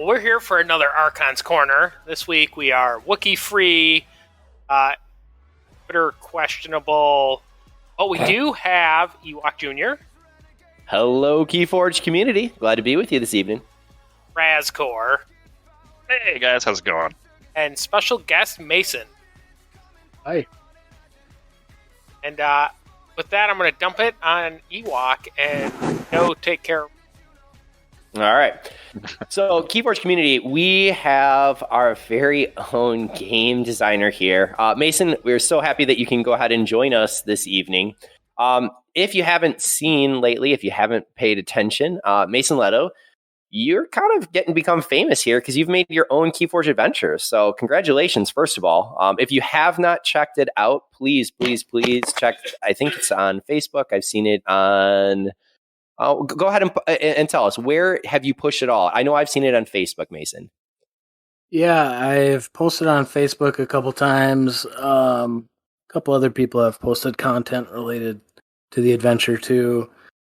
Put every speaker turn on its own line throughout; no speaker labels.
we're here for another Archons Corner. This week we are Wookiee free, Twitter questionable, but we do have Ewok Jr.,
Hello, Keyforge community. Glad to be with you this evening.
Razcor,
Hey guys, how's it going?
and special guest Mason.
Hi.
And with that, I'm going to dump it on Ewok and go take care of.
All right. So, Keyforge community, we have our very own game designer here. Mason, we're so happy that you can go ahead and join us this evening. If you haven't seen lately, if you haven't paid attention, Mason Leto, you're kind of become famous here because you've made your own Keyforge adventure. So congratulations, first of all. If you have not checked it out, please check. I think it's on Facebook. I've seen it on... go ahead and tell us, where have you pushed it all? I know I've seen it on Facebook, Mason.
Yeah, I've posted on Facebook a couple times. A couple other people have posted content related to the adventure too.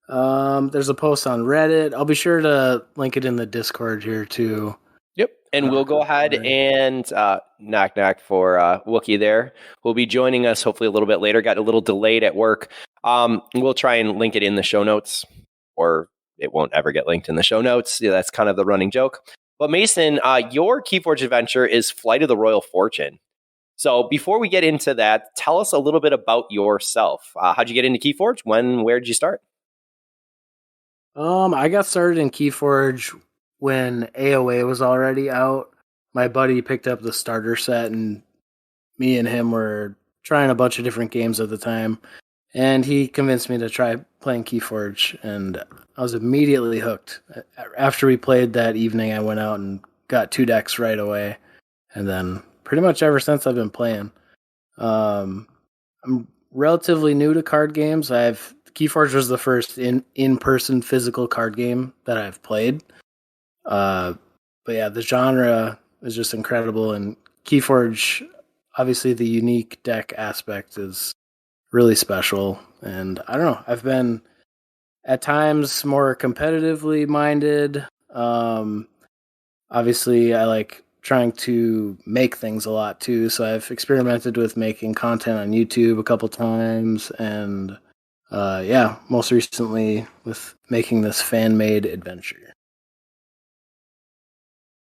There's a post on Reddit. I'll be sure to link it in the Discord here too.
Yep. And we'll go ahead and knock for Wookiee there. Will be joining us hopefully a little bit later. Got a little delayed at work. We'll try and link it in the show notes, or it won't ever get linked in the show notes. Yeah, that's kind of the running joke. But Mason, your Keyforge adventure is Flight of the Royal Fortune. So before we get into that, tell us a little bit about yourself. How'd you get into Keyforge? Where did you start?
I got started in Keyforge when AOA was already out. My buddy picked up the starter set, and me and him were trying a bunch of different games at the time. And he convinced me to try playing Keyforge, and I was immediately hooked. After we played that evening, I went out and got 2 decks right away, and then pretty much ever since I've been playing. I'm relatively new to card games. Keyforge was the first in-person physical card game that I've played. But yeah, the genre is just incredible, and Keyforge, obviously the unique deck aspect is really special. And I don't know, I've been at times more competitively minded. Obviously I like trying to make things a lot too, so I've experimented with making content on YouTube a couple times, and most recently with making this fan-made adventure.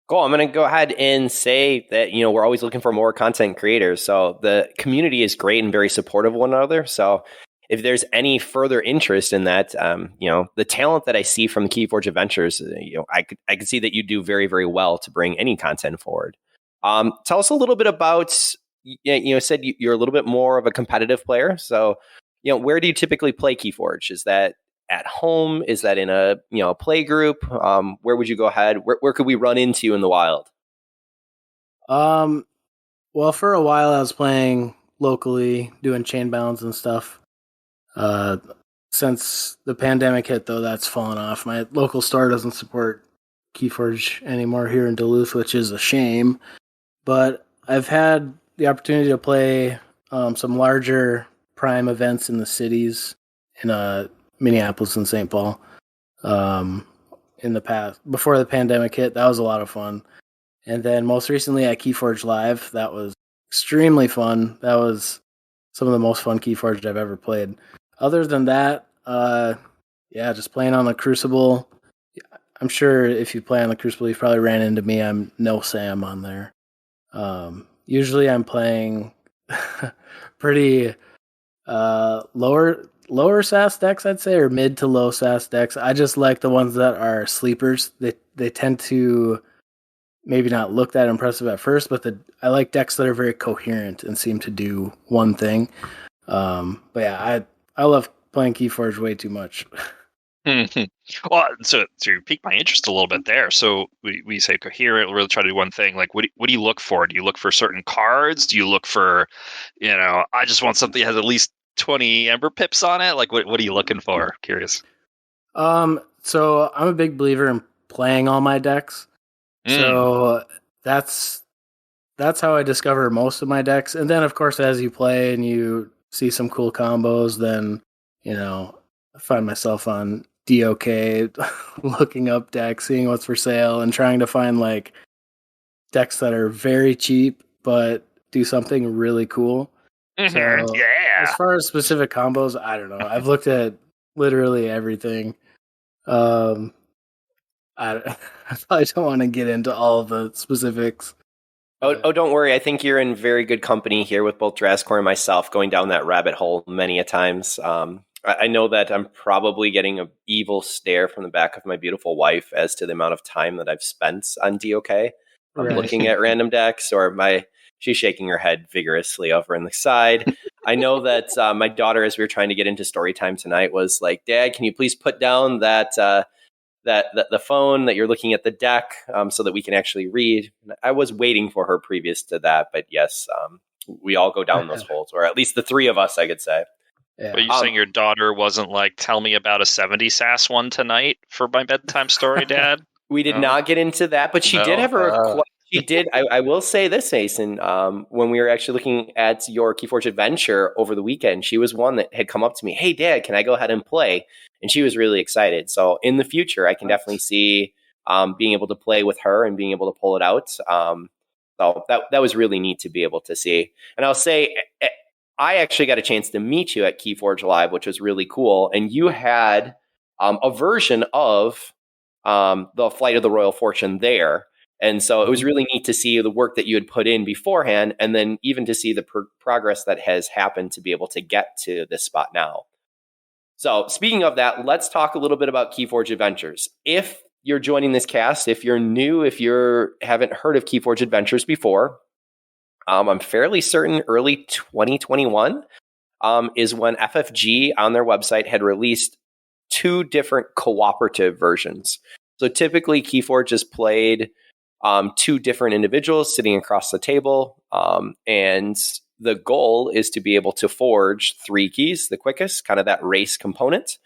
Cool. I'm going to go ahead and say that, we're always looking for more content creators. So the community is great and very supportive of one another. So if there's any further interest in that, the talent that I see from Keyforge Adventures, I could see that you do very, very well to bring any content forward. Tell us a little bit about, said you're a little bit more of a competitive player. So, where do you typically play Keyforge? Is that at home? Is that in a play group? Where would you go ahead? Where could we run into you in the wild?
Well, for a while I was playing locally, doing chain bounds and stuff. Since the pandemic hit, though, that's fallen off. My local store doesn't support Keyforge anymore here in Duluth, which is a shame. But I've had the opportunity to play some larger prime events in the cities in Minneapolis and St. Paul in the past. Before the pandemic hit, that was a lot of fun. And then most recently at Keyforge Live, that was extremely fun. That was some of the most fun Keyforge I've ever played. Other than that, just playing on the Crucible. I'm sure if you play on the Crucible, you've probably ran into me. I'm no Sam on there. Usually I'm playing pretty lower SAS decks, I'd say, or mid to low SAS decks. I just like the ones that are sleepers. They tend to maybe not look that impressive at first, but I like decks that are very coherent and seem to do one thing. But yeah, I love playing Keyforge way too much.
Well, so to pique my interest a little bit there. So we say coherent, we'll really try to do one thing. Like, what do you look for? Do you look for certain cards? Do you look for, I just want something that has at least 20 Ember Pips on it? Like, what are you looking for? Curious.
So I'm a big believer in playing all my decks. So that's how I discover most of my decks. And then, of course, as you play and you see some cool combos, then, I find myself on DOK, looking up decks, seeing what's for sale, and trying to find like decks that are very cheap but do something really cool. So,
Yeah.
as far as specific combos, I don't know. I've looked at literally everything. I probably don't want to get into all of the specifics.
Oh, don't worry. I think you're in very good company here with both Drascore and myself going down that rabbit hole many a times. I know that I'm probably getting an evil stare from the back of my beautiful wife as to the amount of time that I've spent on DOK. I'm
Right.
looking at random decks, or she's shaking her head vigorously over on the side. I know that my daughter, as we were trying to get into story time tonight, was like, "Dad, can you please put down that the phone that you're looking at the deck so that we can actually read?" I was waiting for her previous to that, but yes, we all go down those holes, or at least the three of us, I could say.
Yeah.
But you saying your daughter wasn't like, tell me about a 70 sass one tonight for my bedtime story, Dad?
We did not get into that, but she did have her. She did. I will say this, Mason. When we were actually looking at your Keyforge adventure over the weekend, she was one that had come up to me. "Hey, Dad, can I go ahead and play?" And she was really excited. So in the future, I can definitely see being able to play with her and being able to pull it out. So that was really neat to be able to see. And I'll say, I actually got a chance to meet you at Keyforge Live, which was really cool. And you had a version of the Flight of the Royal Fortune there. And so it was really neat to see the work that you had put in beforehand, and then even to see the progress that has happened to be able to get to this spot now. So speaking of that, let's talk a little bit about Keyforge Adventures. If you're joining this cast, if you're new, if you haven't heard of Keyforge Adventures before, I'm fairly certain early 2021 is when FFG on their website had released 2 different cooperative versions. So typically Keyforge is played 2 different individuals sitting across the table, and the goal is to be able to forge 3 keys the quickest, kind of that race component.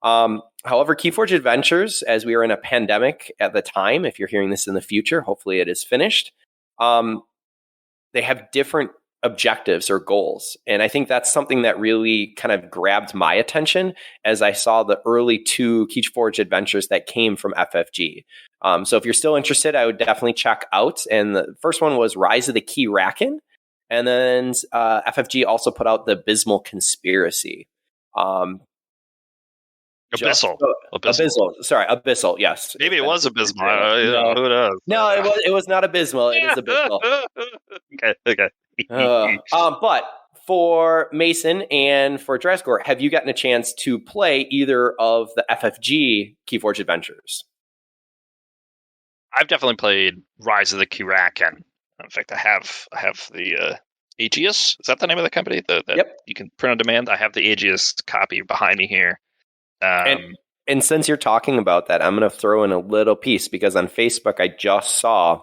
However, Keyforge Adventures, as we are in a pandemic at the time, if you're hearing this in the future, hopefully it is finished, they have different objectives or goals. And I think that's something that really kind of grabbed my attention as I saw the early 2 Keyforge Adventures that came from FFG. So if you're still interested, I would definitely check out. And the first one was Rise of the Key Racken. And then FFG also put out the Abysmal Conspiracy.
Abyssal.
Abyssal. Sorry, Abyssal. Yes.
Maybe it was Abysmal. Who knows?
No, it was not Abysmal. It is Abyssal.
Okay.
But for Mason and for Drascore, have you gotten a chance to play either of the FFG Keyforge Adventures?
I've definitely played Rise of the Kirakan. In fact, I have the Aegis. Is that the name of the company? That
Yep.
You can print on demand. I have the Aegis copy behind me here.
And since you're talking about that, I'm going to throw in a little piece because on Facebook, I just saw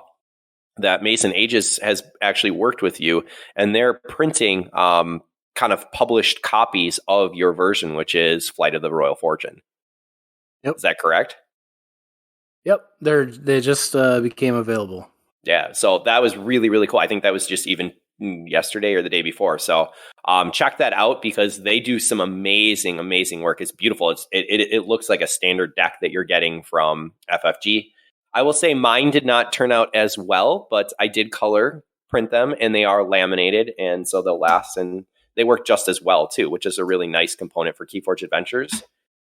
that Mason Aegis has actually worked with you, and they're printing kind of published copies of your version, which is Flight of the Royal Fortune.
Yep.
Is that correct?
Yep, they just became available.
Yeah, so that was really, really cool. I think that was just even yesterday or the day before. So check that out because they do some amazing, amazing work. It's beautiful. It looks like a standard deck that you're getting from FFG. I will say mine did not turn out as well, but I did color print them and they are laminated. And so they'll last and they work just as well too, which is a really nice component for Keyforge Adventures.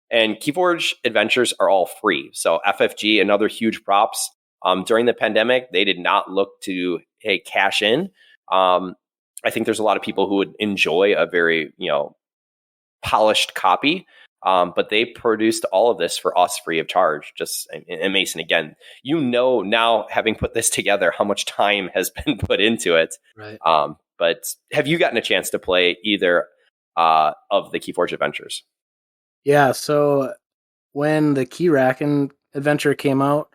And Keyforge Adventures are all free. So FFG, another huge props. During the pandemic, they did not look to cash in. I think there's a lot of people who would enjoy a very, polished copy. But they produced all of this for us free of charge. And Mason, again, now having put this together, how much time has been put into it.
Right.
But have you gotten a chance to play either of the Keyforge Adventures?
Yeah, so when the Keyracken adventure came out,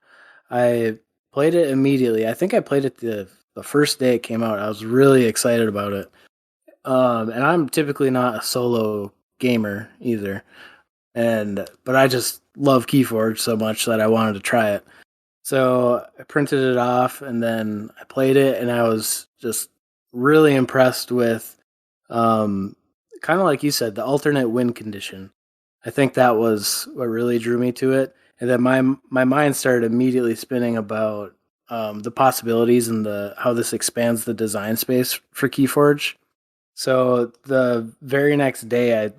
I played it immediately. I think I played it the first day it came out. I was really excited about it. And I'm typically not a solo gamer either. But I just love Keyforge so much that I wanted to try it. So I printed it off and then I played it and I was just really impressed with kind of like you said, the alternate win condition. I think that was what really drew me to it. And then my mind started immediately spinning about the possibilities and how this expands the design space for Keyforge. So the very next day,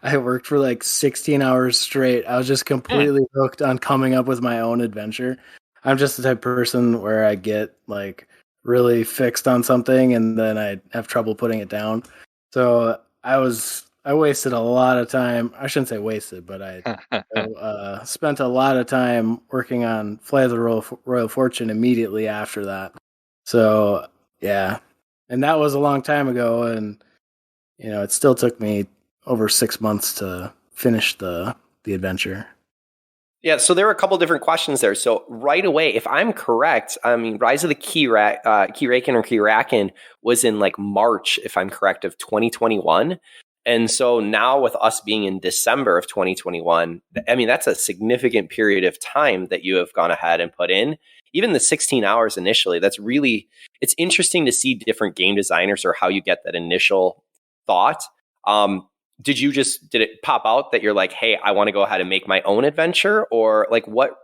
I worked for like 16 hours straight. I was just completely hooked on coming up with my own adventure. I'm just the type of person where I get like really fixed on something and then I have trouble putting it down. So I wasted a lot of time. I shouldn't say wasted, but I spent a lot of time working on Flight of the Royal Fortune immediately after that. So yeah, and that was a long time ago, and it still took me over 6 months to finish the adventure.
Yeah, so there are a couple different questions there. So right away, if I'm correct, I mean, Rise of the Keyraken was in like March, if I'm correct, of 2021. And so now with us being in December of 2021, I mean, that's a significant period of time that you have gone ahead and put in. Even the 16 hours initially, it's interesting to see different game designers or how you get that initial thought. Did it pop out that you're like, hey, I want to go ahead and make my own adventure? Or like what,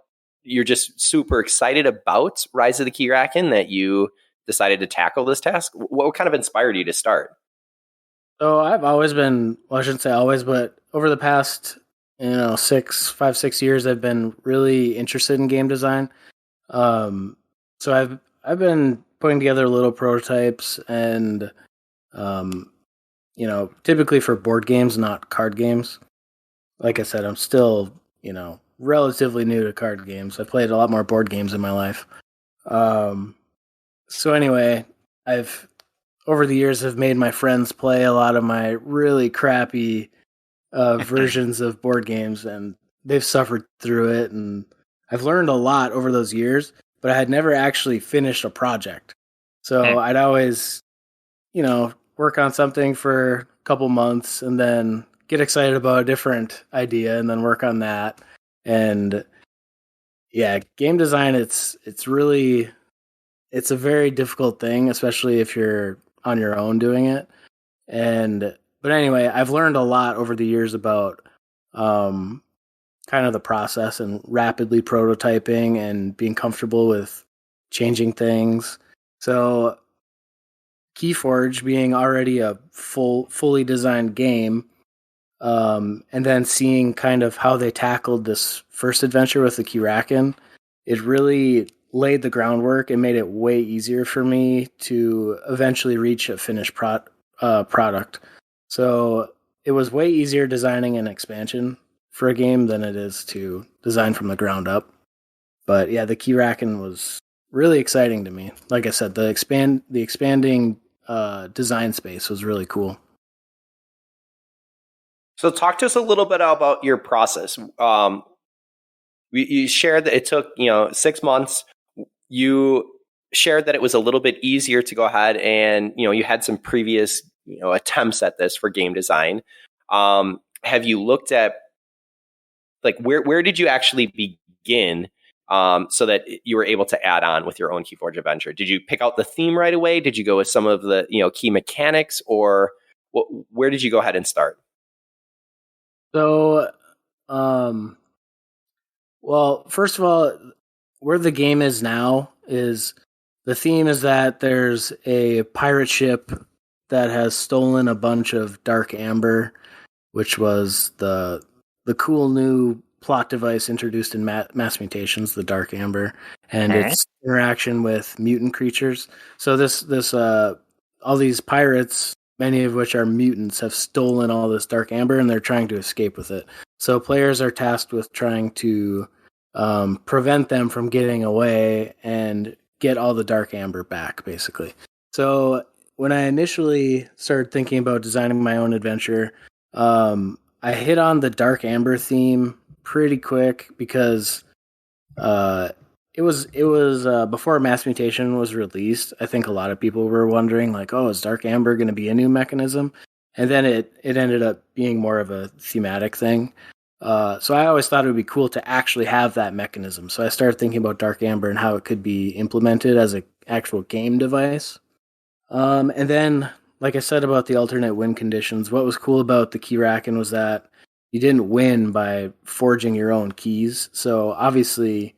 you're just super excited about Rise of the Keyraken that you decided to tackle this task? What kind of inspired you to start?
So I've always been, well, I shouldn't say always, but over the past, 6 years, I've been really interested in game design. So I've been putting together little prototypes and, typically for board games, not card games. Like I said, I'm still, relatively new to card games. I played a lot more board games in my life. So anyway, I've over the years have made my friends play a lot of my really crappy versions of board games, and they've suffered through it. And I've learned a lot over those years, but I had never actually finished a project. So I'd always, work on something for a couple months and then get excited about a different idea and then work on that. And yeah, game design, it's a very difficult thing, especially if you're on your own doing it. But anyway, I've learned a lot over the years about kind of the process and rapidly prototyping and being comfortable with changing things. So Keyforge being already a fully designed game, and then seeing kind of how they tackled this first adventure with the Keyraken, it really laid the groundwork and made it way easier for me to eventually reach a finished product. So it was way easier designing an expansion for a game than it is to design from the ground up. But yeah, the Keyraken was really exciting to me. Like I said, the expanding design space was really cool.
So talk to us a little bit about your process. You shared that it took 6 months. You shared that it was a little bit easier to go ahead and you had some previous attempts at this for game design. Have you looked at like where did you actually begin so that you were able to add on with your own Keyforge adventure? Did you pick out the theme right away? Did you go with some of the key mechanics, or where did you go ahead and start?
So, well, first of all, where the game is now is the theme is that there's a pirate ship that has stolen a bunch of dark amber, which was the cool new plot device introduced in Mass Mutations, the dark amber, and its interaction with mutant creatures. So this all these pirates, many of which are mutants, have stolen all this dark amber and they're trying to escape with it. So players are tasked with trying to prevent them from getting away and get all the dark amber back, basically. So when I initially started thinking about designing my own adventure, I hit on the dark amber theme pretty quick because it was before Mass Mutation was released. I think a lot of people were wondering like, oh, is dark amber going to be a new mechanism? And then it ended up being more of a thematic thing. So I always thought it would be cool to actually have that mechanism. So I started thinking about dark amber and how it could be implemented as an actual game device. And then, like I said about the alternate win conditions, what was cool about the Keyraken was that you didn't win by forging your own keys. So obviously,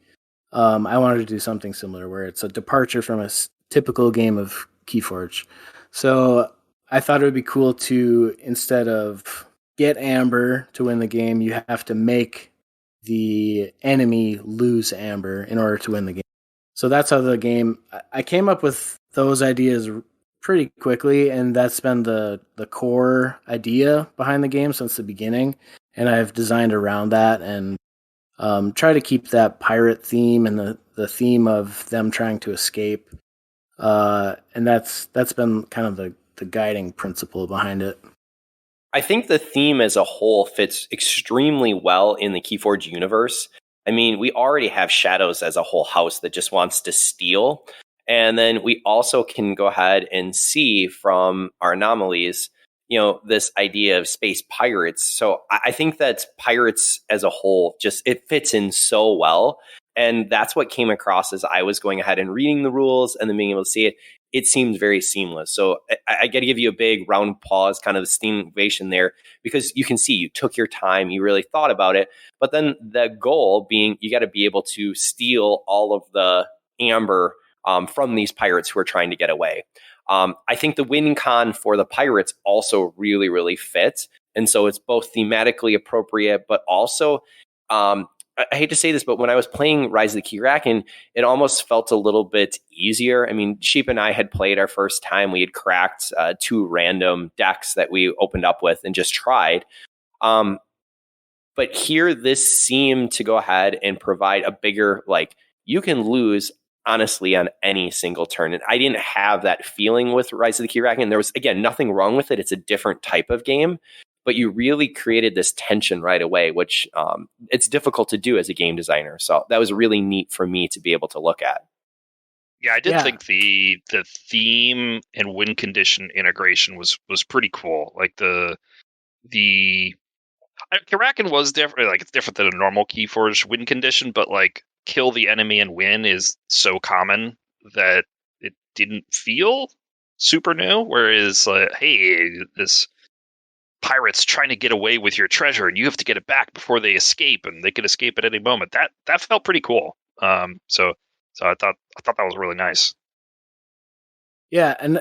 I wanted to do something similar where it's a departure from a typical game of Keyforge. So I thought it would be cool to, instead of get amber to win the game, you have to make the enemy lose amber in order to win the game. So that's how the game, I came up with those ideas pretty quickly, and that's been the core idea behind the game since the beginning. And I've designed around that and try to keep that pirate theme and the theme of them trying to escape. And that's been kind of the guiding principle behind it.
I think the theme as a whole fits extremely well in the Keyforge universe. I mean, we already have Shadows as a whole house that just wants to steal. And then we also can go ahead and see from our anomalies, this idea of space pirates. So I think that pirates as a whole, it fits in so well. And that's what came across as I was going ahead and reading the rules and then being able to see it. It seems very seamless. So I got to give you a big round of applause, kind of the steam ovation there, because you can see you took your time, you really thought about it. But then the goal being you got to be able to steal all of the amber from these pirates who are trying to get away. I think the win con for the pirates also really, really fits. And so it's both thematically appropriate, but also I hate to say this, but when I was playing Rise of the Keyraken, it almost felt a little bit easier. I mean, Sheep and I had played our first time. We had cracked 2 random decks that we opened up with and just tried. But here, this seemed to go ahead and provide a bigger, you can lose, honestly, on any single turn. And I didn't have that feeling with Rise of the Keyraken. There was, again, nothing wrong with it. It's a different type of game. But you really created this tension right away, which it's difficult to do as a game designer. So that was really neat for me to be able to look at.
Yeah, I did think the theme and win condition integration was pretty cool. Like the Keyraken was different. Like, it's different than a normal Keyforge win condition, but kill the enemy and win is so common that it didn't feel super new. Whereas, hey, this pirates trying to get away with your treasure and you have to get it back before they escape, and they could escape at any moment. That felt pretty cool. So I thought that was really nice.
Yeah, and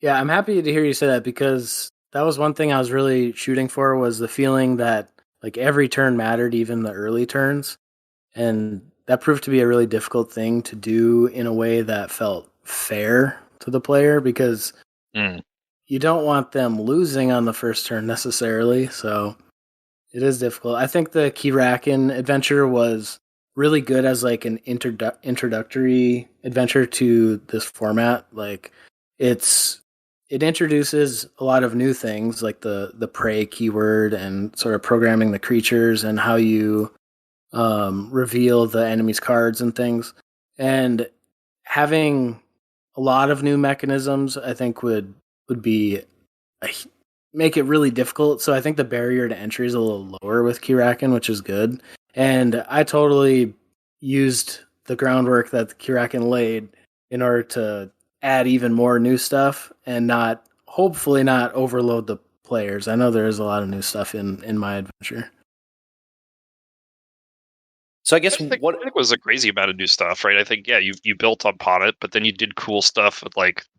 I'm happy to hear you say that, because that was one thing I was really shooting for, was the feeling that every turn mattered, even the early turns. And that proved to be a really difficult thing to do in a way that felt fair to the player, because you don't want them losing on the first turn necessarily, so it is difficult. I think the Keyraken adventure was really good as an introductory adventure to this format. It introduces a lot of new things, like the prey keyword and sort of programming the creatures and how you reveal the enemy's cards and things. And having a lot of new mechanisms, I think, would be make it really difficult. So I think the barrier to entry is a little lower with Keyraken, which is good. And I totally used the groundwork that Keyraken laid in order to add even more new stuff and hopefully not overload the players. I know there is a lot of new stuff in my adventure.
So I guess
I think it was a crazy amount of new stuff, right? I think, yeah, you built upon it, but then you did cool stuff with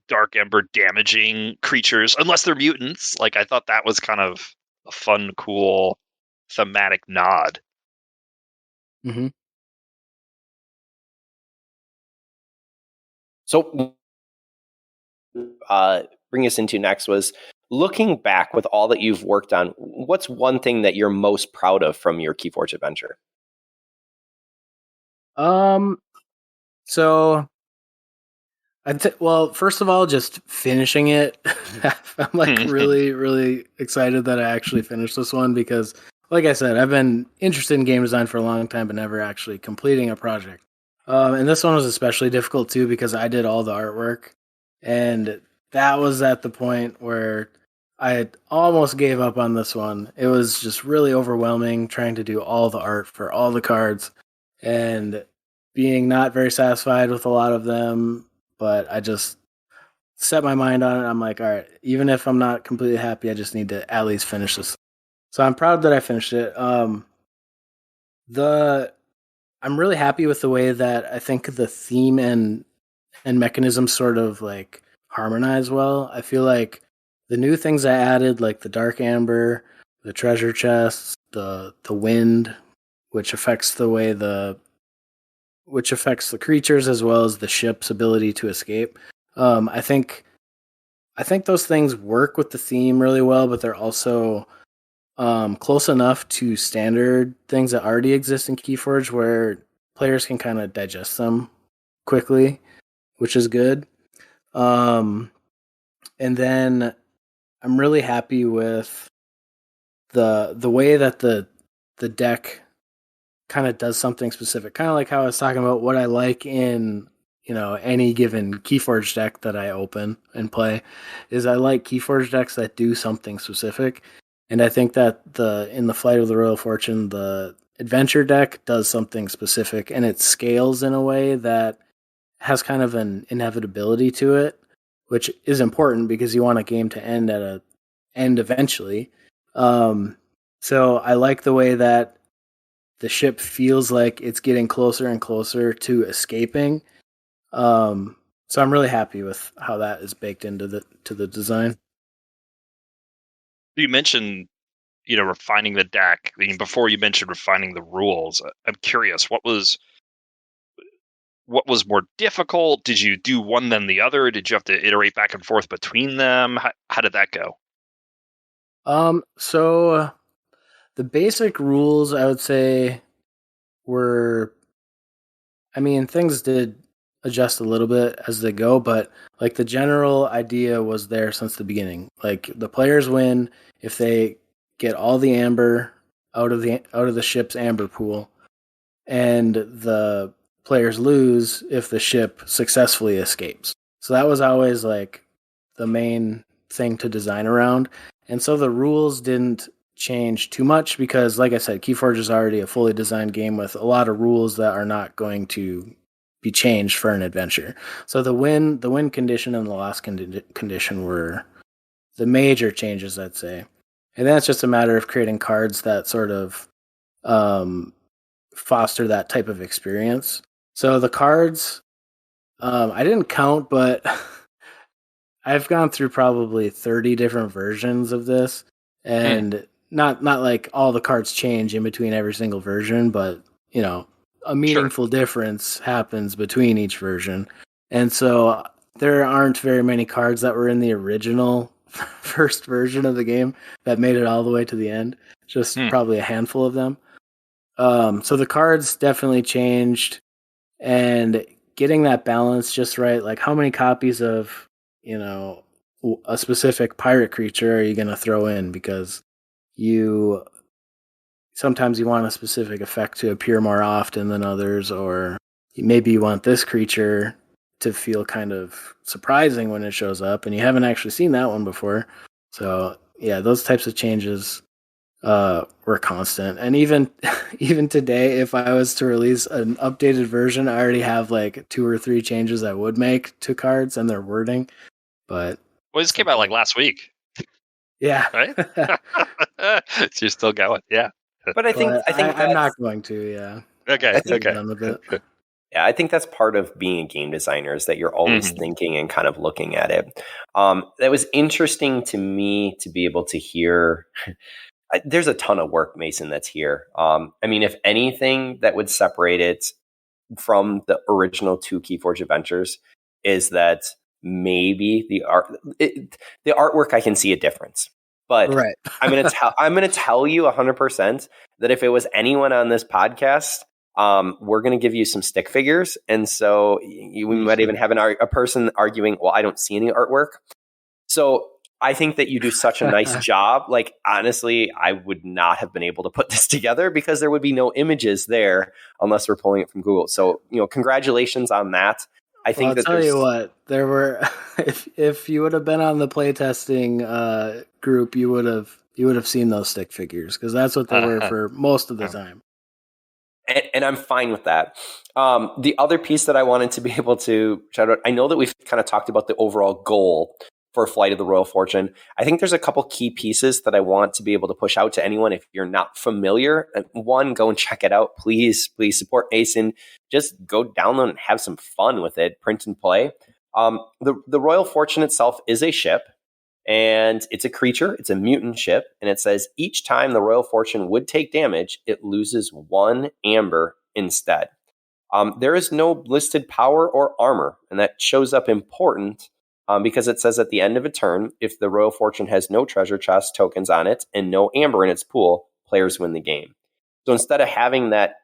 Dark Ember damaging creatures, unless they're mutants. I thought that was kind of a fun, cool thematic nod.
Mm-hmm.
So bring us into next was, looking back with all that you've worked on, what's one thing that you're most proud of from your Keyforge adventure?
So well, first of all, just finishing it. I'm really, really excited that I actually finished this one, because, like I said, I've been interested in game design for a long time, but never actually completing a project. And this one was especially difficult too, because I did all the artwork, and that was at the point where I had almost gave up on this one. It was just really overwhelming trying to do all the art for all the cards and being not very satisfied with a lot of them. But I just set my mind on it. I'm like, all right, even if I'm not completely happy, I just need to at least finish this. So I'm proud that I finished it. I'm really happy with the way that I think the theme and mechanisms sort of like harmonize well. I feel like the new things I added, like the dark amber, the treasure chests, the wind, which affects the creatures as well as the ship's ability to escape. I think those things work with the theme really well, but they're also close enough to standard things that already exist in Keyforge where players can kind of digest them quickly, which is good. And then I'm really happy with the way that the deck kind of does something specific, kind of like how I was talking about what I like in any given Keyforge deck that I open and play is I like Keyforge decks that do something specific. And I think that in the Flight of the Royal Fortune, the adventure deck does something specific, and it scales in a way that has kind of an inevitability to it, which is important because you want a game to end at a end eventually. So I like the way that the ship feels like it's getting closer and closer to escaping. So I'm really happy with how that is baked into the design.
You mentioned, refining the deck. I mean, before you mentioned refining the rules. I'm curious, what was more difficult? Did you do one then the other? Did you have to iterate back and forth between them? How did that go?
So the basic rules, I would say, were, I mean, things did adjust a little bit as they go, but like the general idea was there since the beginning. Like the players win if they get all the amber out of the ship's amber pool, and the players lose if the ship successfully escapes. So that was always like the main thing to design around. And so the rules didn't change too much because, like I said, Keyforge is already a fully designed game with a lot of rules that are not going to be changed for an adventure. So the win condition and the loss condition were the major changes, I'd say. And then it's just a matter of creating cards that sort of foster that type of experience. So the cards, I didn't count, but I've gone through probably 30 different versions of this, and not like all the cards change in between every single version, but a meaningful difference happens between each version. And so there aren't very many cards that were in the original first version of the game that made it all the way to the end. Just probably a handful of them. So the cards definitely changed, and getting that balance just right, like how many copies of, a specific pirate creature are you going to throw in, because sometimes you want a specific effect to appear more often than others, or maybe you want this creature to feel kind of surprising when it shows up, and you haven't actually seen that one before. So yeah, those types of changes were constant. And even today, if I was to release an updated version, I already have like 2 or 3 changes I would make to cards and their wording. But
this came out like last week.
Yeah.
Right? So you're still going. Yeah.
But I think
I'm not going to, yeah.
Okay. Okay.
Done with it.
Yeah, I think that's part of being a game designer, is that you're always thinking and kind of looking at it. That was interesting to me to be able to hear. There's a ton of work, Mason, that's here. I mean, if anything that would separate it from the original 2 Keyforge adventures is that maybe the artwork, I can see a difference. But
right.
I'm going to tell you 100% that if it was anyone on this podcast, we're going to give you some stick figures. And so we might even have a person arguing, well, I don't see any artwork. So I think that you do such a nice job. Like, honestly, I would not have been able to put this together because there would be no images there unless we're pulling it from Google. So, congratulations on that. I think
I'll tell you what, there were, if you would have been on the playtesting group, you would have seen those stick figures, because that's what they were for most of the time.
And I'm fine with that. The other piece that I wanted to be able to shout out, I know that we've kind of talked about the overall goal for Flight of the Royal Fortune. I think there's a couple key pieces that I want to be able to push out to anyone if you're not familiar. One, go and check it out. Please support Mason. Just go download and have some fun with it. Print and play. The Royal Fortune itself is a ship, and it's a creature. It's a mutant ship, and it says each time the Royal Fortune would take damage, it loses 1 amber instead. There is no listed power or armor, and that shows up important because it says at the end of a turn, if the Royal Fortune has no treasure chest tokens on it and no amber in its pool, players win the game. So instead of having that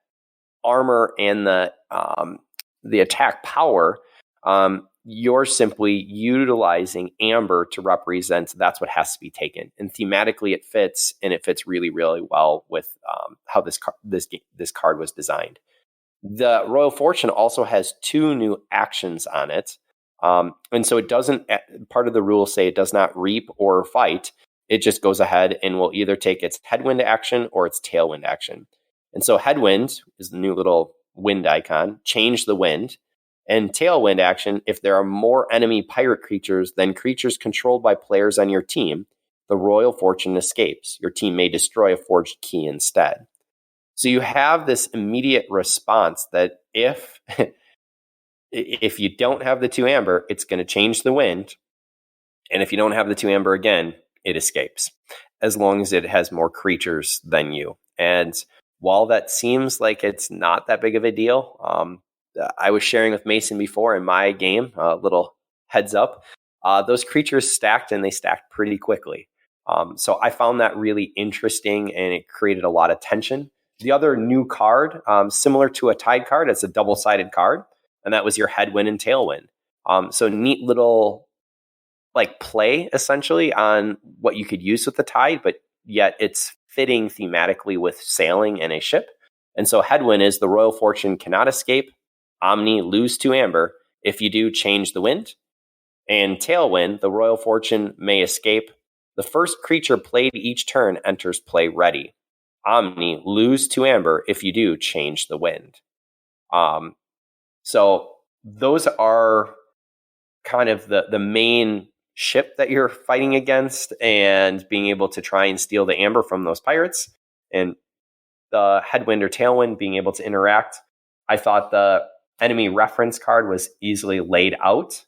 armor and the attack power, you're simply utilizing amber to represent that's what has to be taken. And thematically it fits, and it fits really, really well with how this card was designed. The Royal Fortune also has 2 new actions on it. And so it doesn't, part of the rules say it does not reap or fight. It just goes ahead and will either take its headwind action or its tailwind action. And so headwind is the new little wind icon, change the wind. And tailwind action, if there are more enemy pirate creatures than creatures controlled by players on your team, the Royal Fortune escapes. Your team may destroy a forged key instead. So you have this immediate response that if you don't have the 2 amber, it's going to change the wind. And if you don't have the 2 amber again, it escapes, as long as it has more creatures than you. And while that seems like it's not that big of a deal, I was sharing with Mason before in my game, a little heads up, those creatures stacked, and they stacked pretty quickly. So I found that really interesting, and it created a lot of tension. The other new card, similar to a Tide card, it's a double-sided card, and that was your headwind and tailwind. So neat little play, essentially, on what you could use with the Tide, but yet it's fitting thematically with sailing and a ship. And so headwind is the Royal Fortune cannot escape. Omni, lose 2 amber. If you do, change the wind. And tailwind, the Royal Fortune may escape. The first creature played each turn enters play ready. Omni, lose 2 amber. If you do, change the wind. So those are kind of the main ship that you're fighting against, and being able to try and steal the amber from those pirates, and the headwind or tailwind being able to interact. I thought the enemy reference card was easily laid out.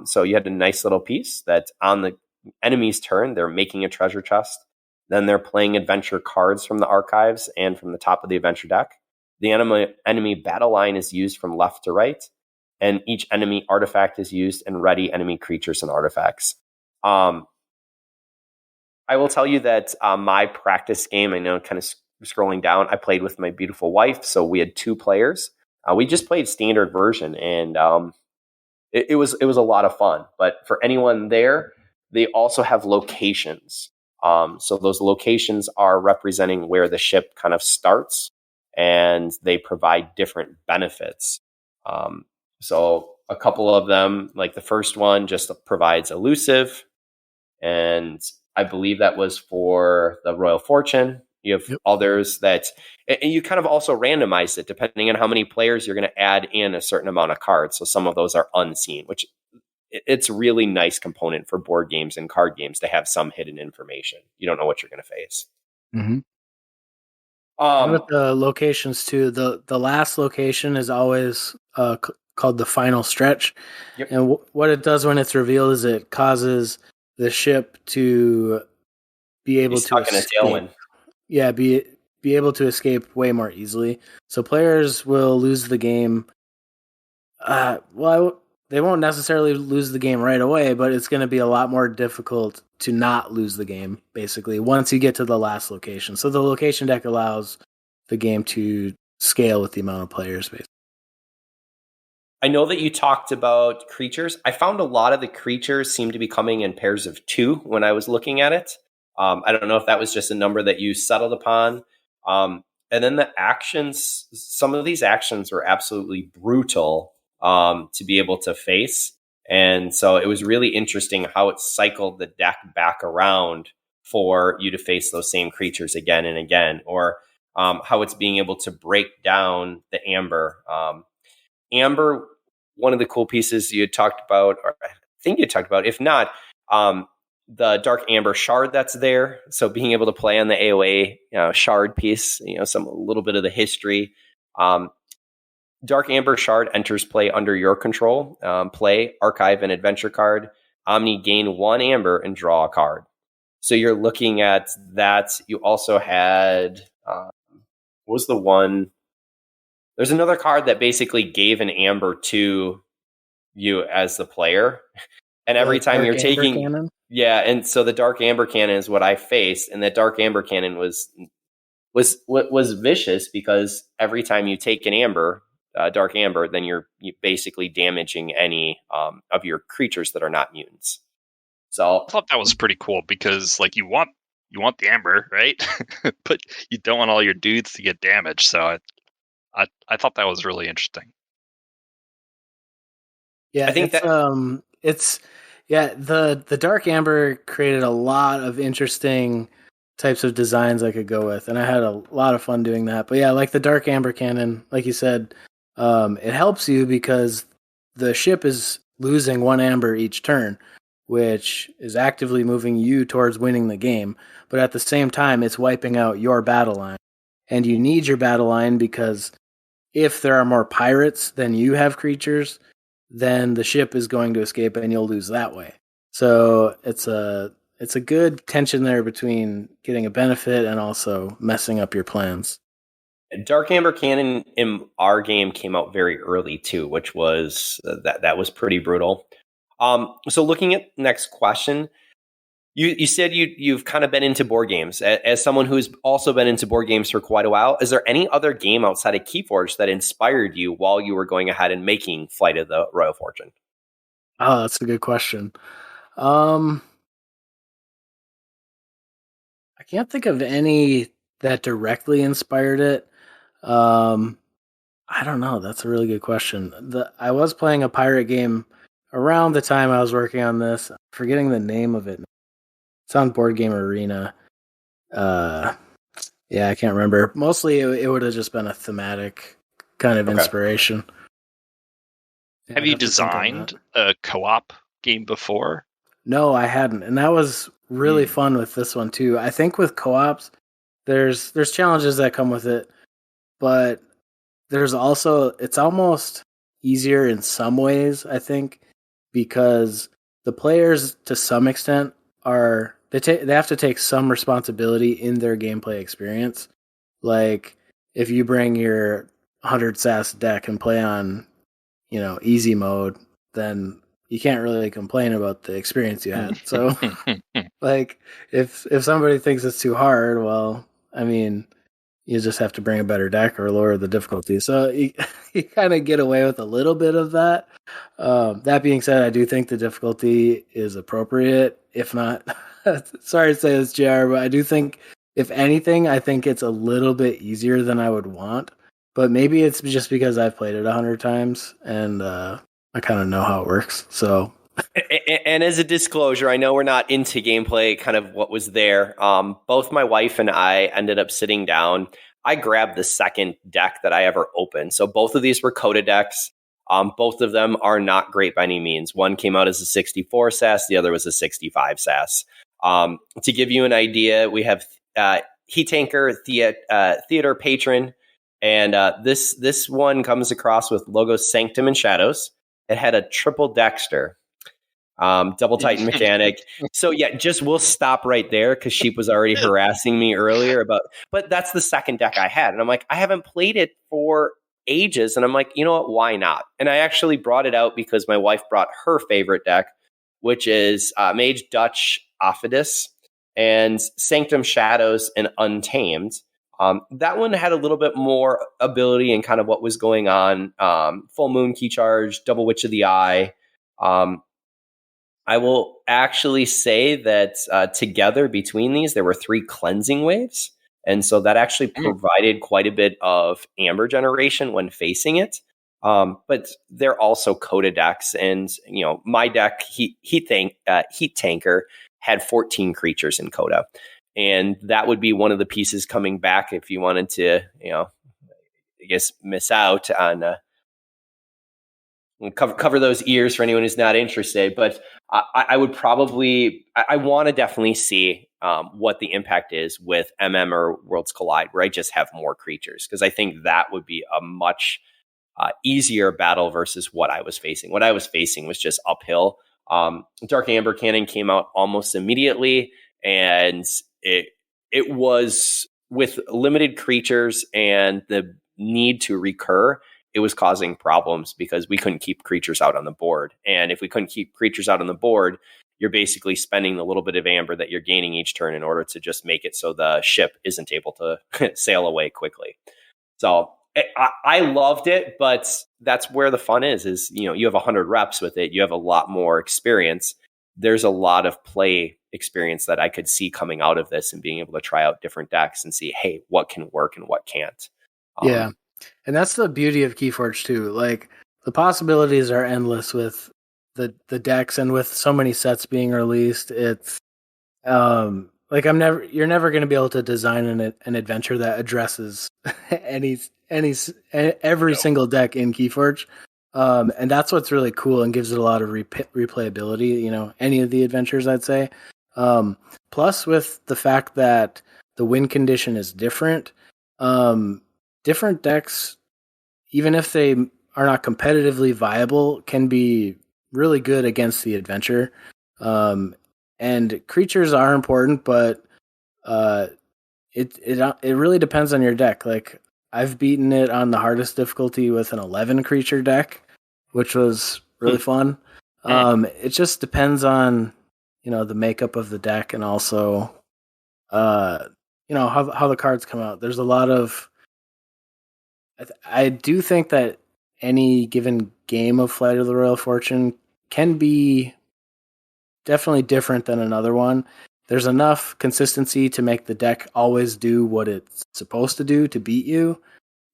So you had a nice little piece that on the enemy's turn, they're making a treasure chest. Then they're playing adventure cards from the archives and from the top of the adventure deck. The enemy battle line is used from left to right, and each enemy artifact is used and ready enemy creatures and artifacts. I will tell you that my practice game, I know kind of scrolling down, I played with my beautiful wife, so we had 2 players. We just played standard version, and it was a lot of fun. But for anyone there, they also have locations. So those locations are representing where the ship kind of starts, and they provide different benefits. So a couple of them, like the first one, just provides elusive, and I believe that was for the Royal Fortune. You have others that, and you kind of also randomize it depending on how many players you're going to add in a certain amount of cards. So some of those are unseen, which it's a really nice component for board games and card games to have some hidden information. You don't know what you're going to face.
Mm-hmm. And with the locations too, the last location is always called the final stretch. Yep. And what it does when it's revealed is it causes the ship to be able to escape. Yeah, be able to escape way more easily. So players will lose the game. They won't necessarily lose the game right away, but it's going to be a lot more difficult to not lose the game, basically, once you get to the last location. So the location deck allows the game to scale with the amount of players, basically.
I know that you talked about creatures. I found a lot of the creatures seem to be coming in pairs of 2 when I was looking at it. I don't know if that was just a number that you settled upon. And then the actions, some of these actions were absolutely brutal to be able to face. And so it was really interesting how it cycled the deck back around for you to face those same creatures again and again, or how it's being able to break down the amber. Amber, one of the cool pieces you had talked about, or I think you talked about, if not, The Dark Amber Shard that's there. So being able to play on the AoE shard piece, a little bit of the history. Dark Amber Shard enters play under your control. Play, archive an adventure card. Omni, gain 1 amber and draw a card. So you're looking at that. You also had, what was the one? There's another card that basically gave an amber to you as the player. And every time you're taking...
Cannon?
Yeah, and so the Dark Amber Cannon is what I faced. And that Dark Amber Cannon was vicious because every time you take an amber, Dark Amber, then you're basically damaging any of your creatures that are not mutants. So
I thought that was pretty cool because like you want the amber, right? But you don't want all your dudes to get damaged. So I thought that was really interesting.
Yeah,
I think
the Dark Amber created a lot of interesting types of designs I could go with, and I had a lot of fun doing that. But yeah, like the Dark Amber Cannon, like you said, it helps you because the ship is losing 1 amber each turn, which is actively moving you towards winning the game. But at the same time, it's wiping out your battle line. And you need your battle line because if there are more pirates than you have creatures, then the ship is going to escape and you'll lose that way. So it's a good tension there between getting a benefit and also messing up your plans.
Dark Amber Cannon in our game came out very early too, which was that was pretty brutal. So looking at next question, you said you've kind of been into board games. As someone who's also been into board games for quite a while, is there any other game outside of Keyforge that inspired you while you were going ahead and making Flight of the Royal Fortune?
Oh, that's a good question. I can't think of any that directly inspired it. I don't know. That's a really good question. I was playing a pirate game around the time I was working on this. I'm forgetting the name of it. It's on Board Game Arena. Yeah, I can't remember. Mostly it would have just been a thematic kind of inspiration. Yeah,
have you designed a co-op game before?
No, I hadn't. And that was really fun with this one too. I think with co-ops, there's challenges that come with it, but there's also, it's almost easier in some ways, I think, because the players to some extent they have to take some responsibility in their gameplay experience. Like if you bring your 100 SAS deck and play on, easy mode, then you can't really complain about the experience you had. So like if somebody thinks it's too hard, well, I mean, you just have to bring a better deck or lower the difficulty. So you kind of get away with a little bit of that. That being said, I do think the difficulty is appropriate. If not, sorry to say this, JR, but I do think, if anything, I think it's a little bit easier than I would want. But maybe it's just because I've played it 100 times and I kind of know how it works. So.
And as a disclosure, I know we're not into gameplay, kind of what was there. Both my wife and I ended up sitting down. I grabbed the second deck that I ever opened. So both of these were Coda decks. Both of them are not great by any means. One came out as a 64 SAS. The other was a 65 SAS. To give you an idea, we have Heat Tanker, Theater Patron. And this one comes across with logos Sanctum and Shadows. It had a triple Dexter. Double Titan mechanic. So yeah, we'll stop right there because Sheep was already harassing me earlier but that's the second deck I had. And I'm like, I haven't played it for ages. And I'm like, you know what? Why not? And I actually brought it out because my wife brought her favorite deck, which is Mage Dutch Offidus and Sanctum Shadows and Untamed. That one had a little bit more ability and kind of what was going on. Full Moon Key Charge, Double Witch of the Eye. I will actually say that together between these, there were 3 cleansing waves. And so that actually provided quite a bit of amber generation when facing it. But they're also Coda decks. And, my deck, Heat Tanker, had 14 creatures in Coda. And that would be one of the pieces coming back if you wanted to, I guess, miss out on cover those ears for anyone who's not interested. But I would probably, I want to definitely see what the impact is with or Worlds Collide, where I just have more creatures, because I think that would be a much easier battle versus what I was facing. What I was facing was just uphill. Dark Amber Cannon came out almost immediately, and it was with limited creatures and the need to recur. It was causing problems because we couldn't keep creatures out on the board. And if we couldn't keep creatures out on the board, you're basically spending the little bit of amber that you're gaining each turn in order to just make it so the ship isn't able to sail away quickly. So I loved it, but that's where the fun is, you have 100 reps with it. You have a lot more experience. There's a lot of play experience that I could see coming out of this and being able to try out different decks and see, hey, what can work and what can't.
Yeah. And that's the beauty of Keyforge too. Like, the possibilities are endless with the decks, and with so many sets being released, it's like you're never going to be able to design an adventure that addresses every single deck in Keyforge. And that's what's really cool and gives it a lot of replayability, any of the adventures, I'd say. Plus, with the fact that the win condition is different, different decks, even if they are not competitively viable, can be really good against the adventure. And creatures are important, but it really depends on your deck. Like, I've beaten it on the hardest difficulty with an 11 creature deck, which was really fun. It just depends on the makeup of the deck, and also how the cards come out. There's a lot of I do think that any given game of Flight of the Royal Fortune can be definitely different than another one. There's enough consistency to make the deck always do what it's supposed to do to beat you,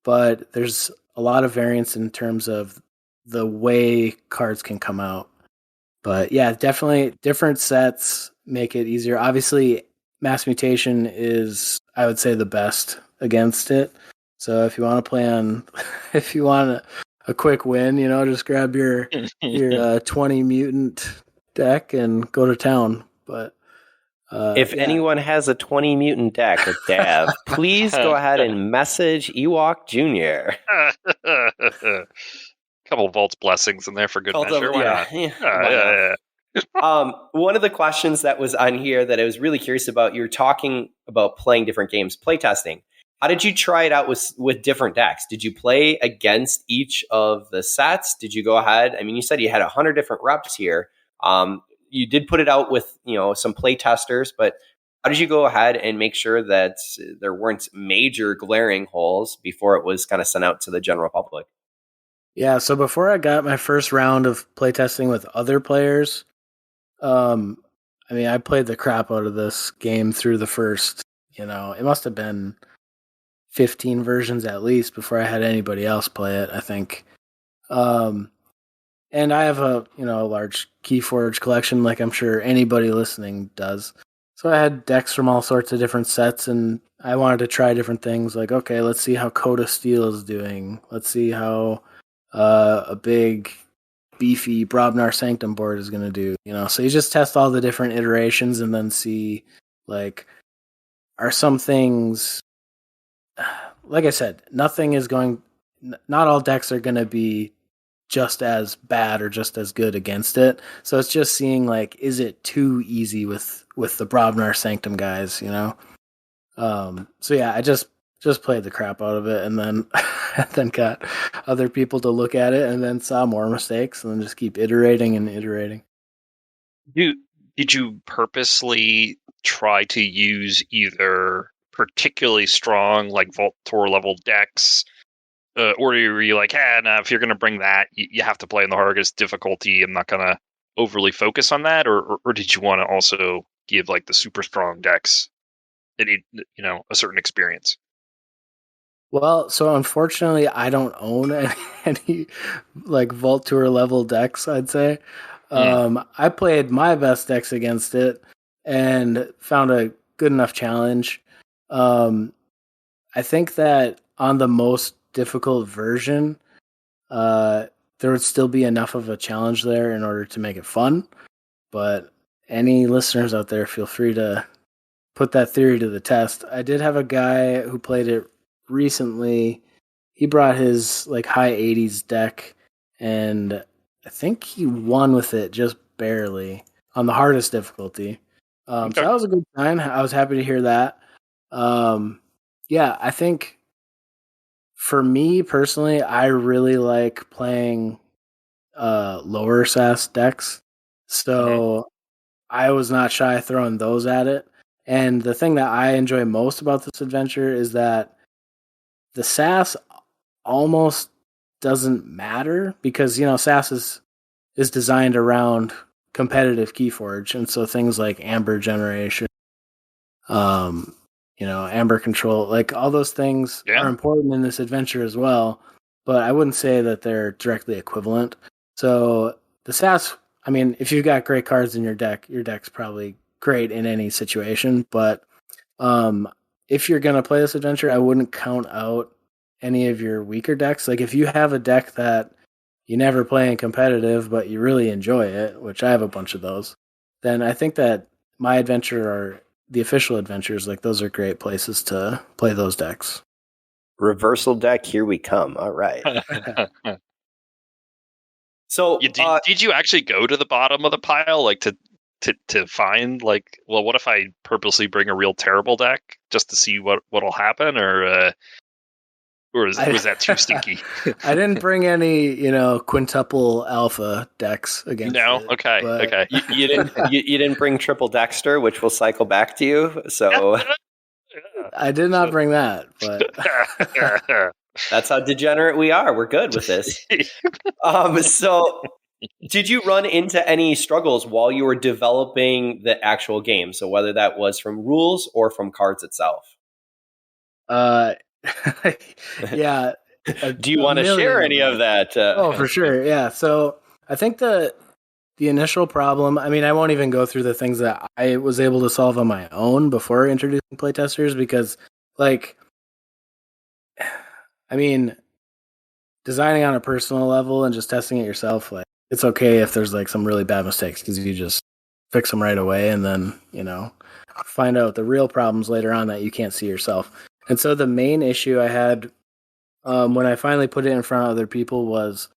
but there's a lot of variance in terms of the way cards can come out. But yeah, definitely different sets make it easier. Obviously, Mass Mutation is, I would say, the best against it. So if you want to if you want a quick win, just grab your 20 mutant deck and go to town. But
if anyone has a 20 mutant deck at Dav, please go ahead and message Ewok Jr.
Couple of Vault's blessings in there for good measure.
Yeah. One of the questions that was on here that I was really curious about, you're talking about playing different games, playtesting. How did you try it out with different decks? Did you play against each of the sets? Did you go ahead? I mean, you said you had 100 different reps here. You did put it out with some play testers, but how did you go ahead and make sure that there weren't major glaring holes before it was kind of sent out to the general public?
Yeah, so before I got my first round of playtesting with other players, I played the crap out of this game through the first, it must have been 15 versions at least before I had anybody else play it, I think. And I have a large Keyforge collection, like I'm sure anybody listening does. So I had decks from all sorts of different sets, and I wanted to try different things. Like, okay, let's see how Coda Steel is doing. Let's see how a big, beefy Brobnar Sanctum board is going to do. So you just test all the different iterations and then see, like, are some things... Like I said, not all decks are going to be just as bad or just as good against it. So it's just seeing, like, is it too easy with the Brobnar Sanctum guys, So yeah, I just played the crap out of it, and then got other people to look at it, and then saw more mistakes, and then just keep iterating and iterating.
Did you purposely try to use either particularly strong, like Vault Tour level decks, or were you like, if you're going to bring that, you have to play in the hardest difficulty. I'm not going to overly focus on that, or did you want to also give like the super strong decks that need, a certain experience?
Well, so unfortunately, I don't own any like Vault Tour level decks, I'd say. I played my best decks against it and found a good enough challenge. I think that on the most difficult version, there would still be enough of a challenge there in order to make it fun. But any listeners out there, feel free to put that theory to the test. I did have a guy who played it recently. He brought his like high 80s deck, and I think he won with it just barely on the hardest difficulty. So that was a good sign. I was happy to hear that. Yeah, I think for me personally, I really like playing lower SAS decks. So I was not shy throwing those at it. And the thing that I enjoy most about this adventure is that the SAS almost doesn't matter because, SAS is designed around competitive Keyforge. And so things like amber generation, amber control, like all those things are important in this adventure as well. But I wouldn't say that they're directly equivalent. So the SAS, I mean, if you've got great cards in your deck's probably great in any situation. But if you're going to play this adventure, I wouldn't count out any of your weaker decks. Like if you have a deck that you never play in competitive, but you really enjoy it, which I have a bunch of those, then I think that my adventure or the official adventures, like those are great places to play those decks.
Reversal deck, here we come. All right. So
did you actually go to the bottom of the pile, like to find like, well, what if I purposely bring a real terrible deck just to see what'll happen, or was that too stinky?
I didn't bring any, quintuple alpha decks against.
No,
it,
okay,
but...
okay.
You didn't bring triple Dexter, which will cycle back to you. So
I did not bring that, but
that's how degenerate we are. We're good with this. So did you run into any struggles while you were developing the actual game? So whether that was from rules or from cards itself?
Yeah.
Do you want to share any of that?
Oh, for sure. Yeah. So I think the initial problem, I mean, I won't even go through the things that I was able to solve on my own before introducing playtesters because, like, I mean, designing on a personal level and just testing it yourself, like, it's okay if there's like some really bad mistakes because you just fix them right away and then, find out the real problems later on that you can't see yourself. And so the main issue I had when I finally put it in front of other people was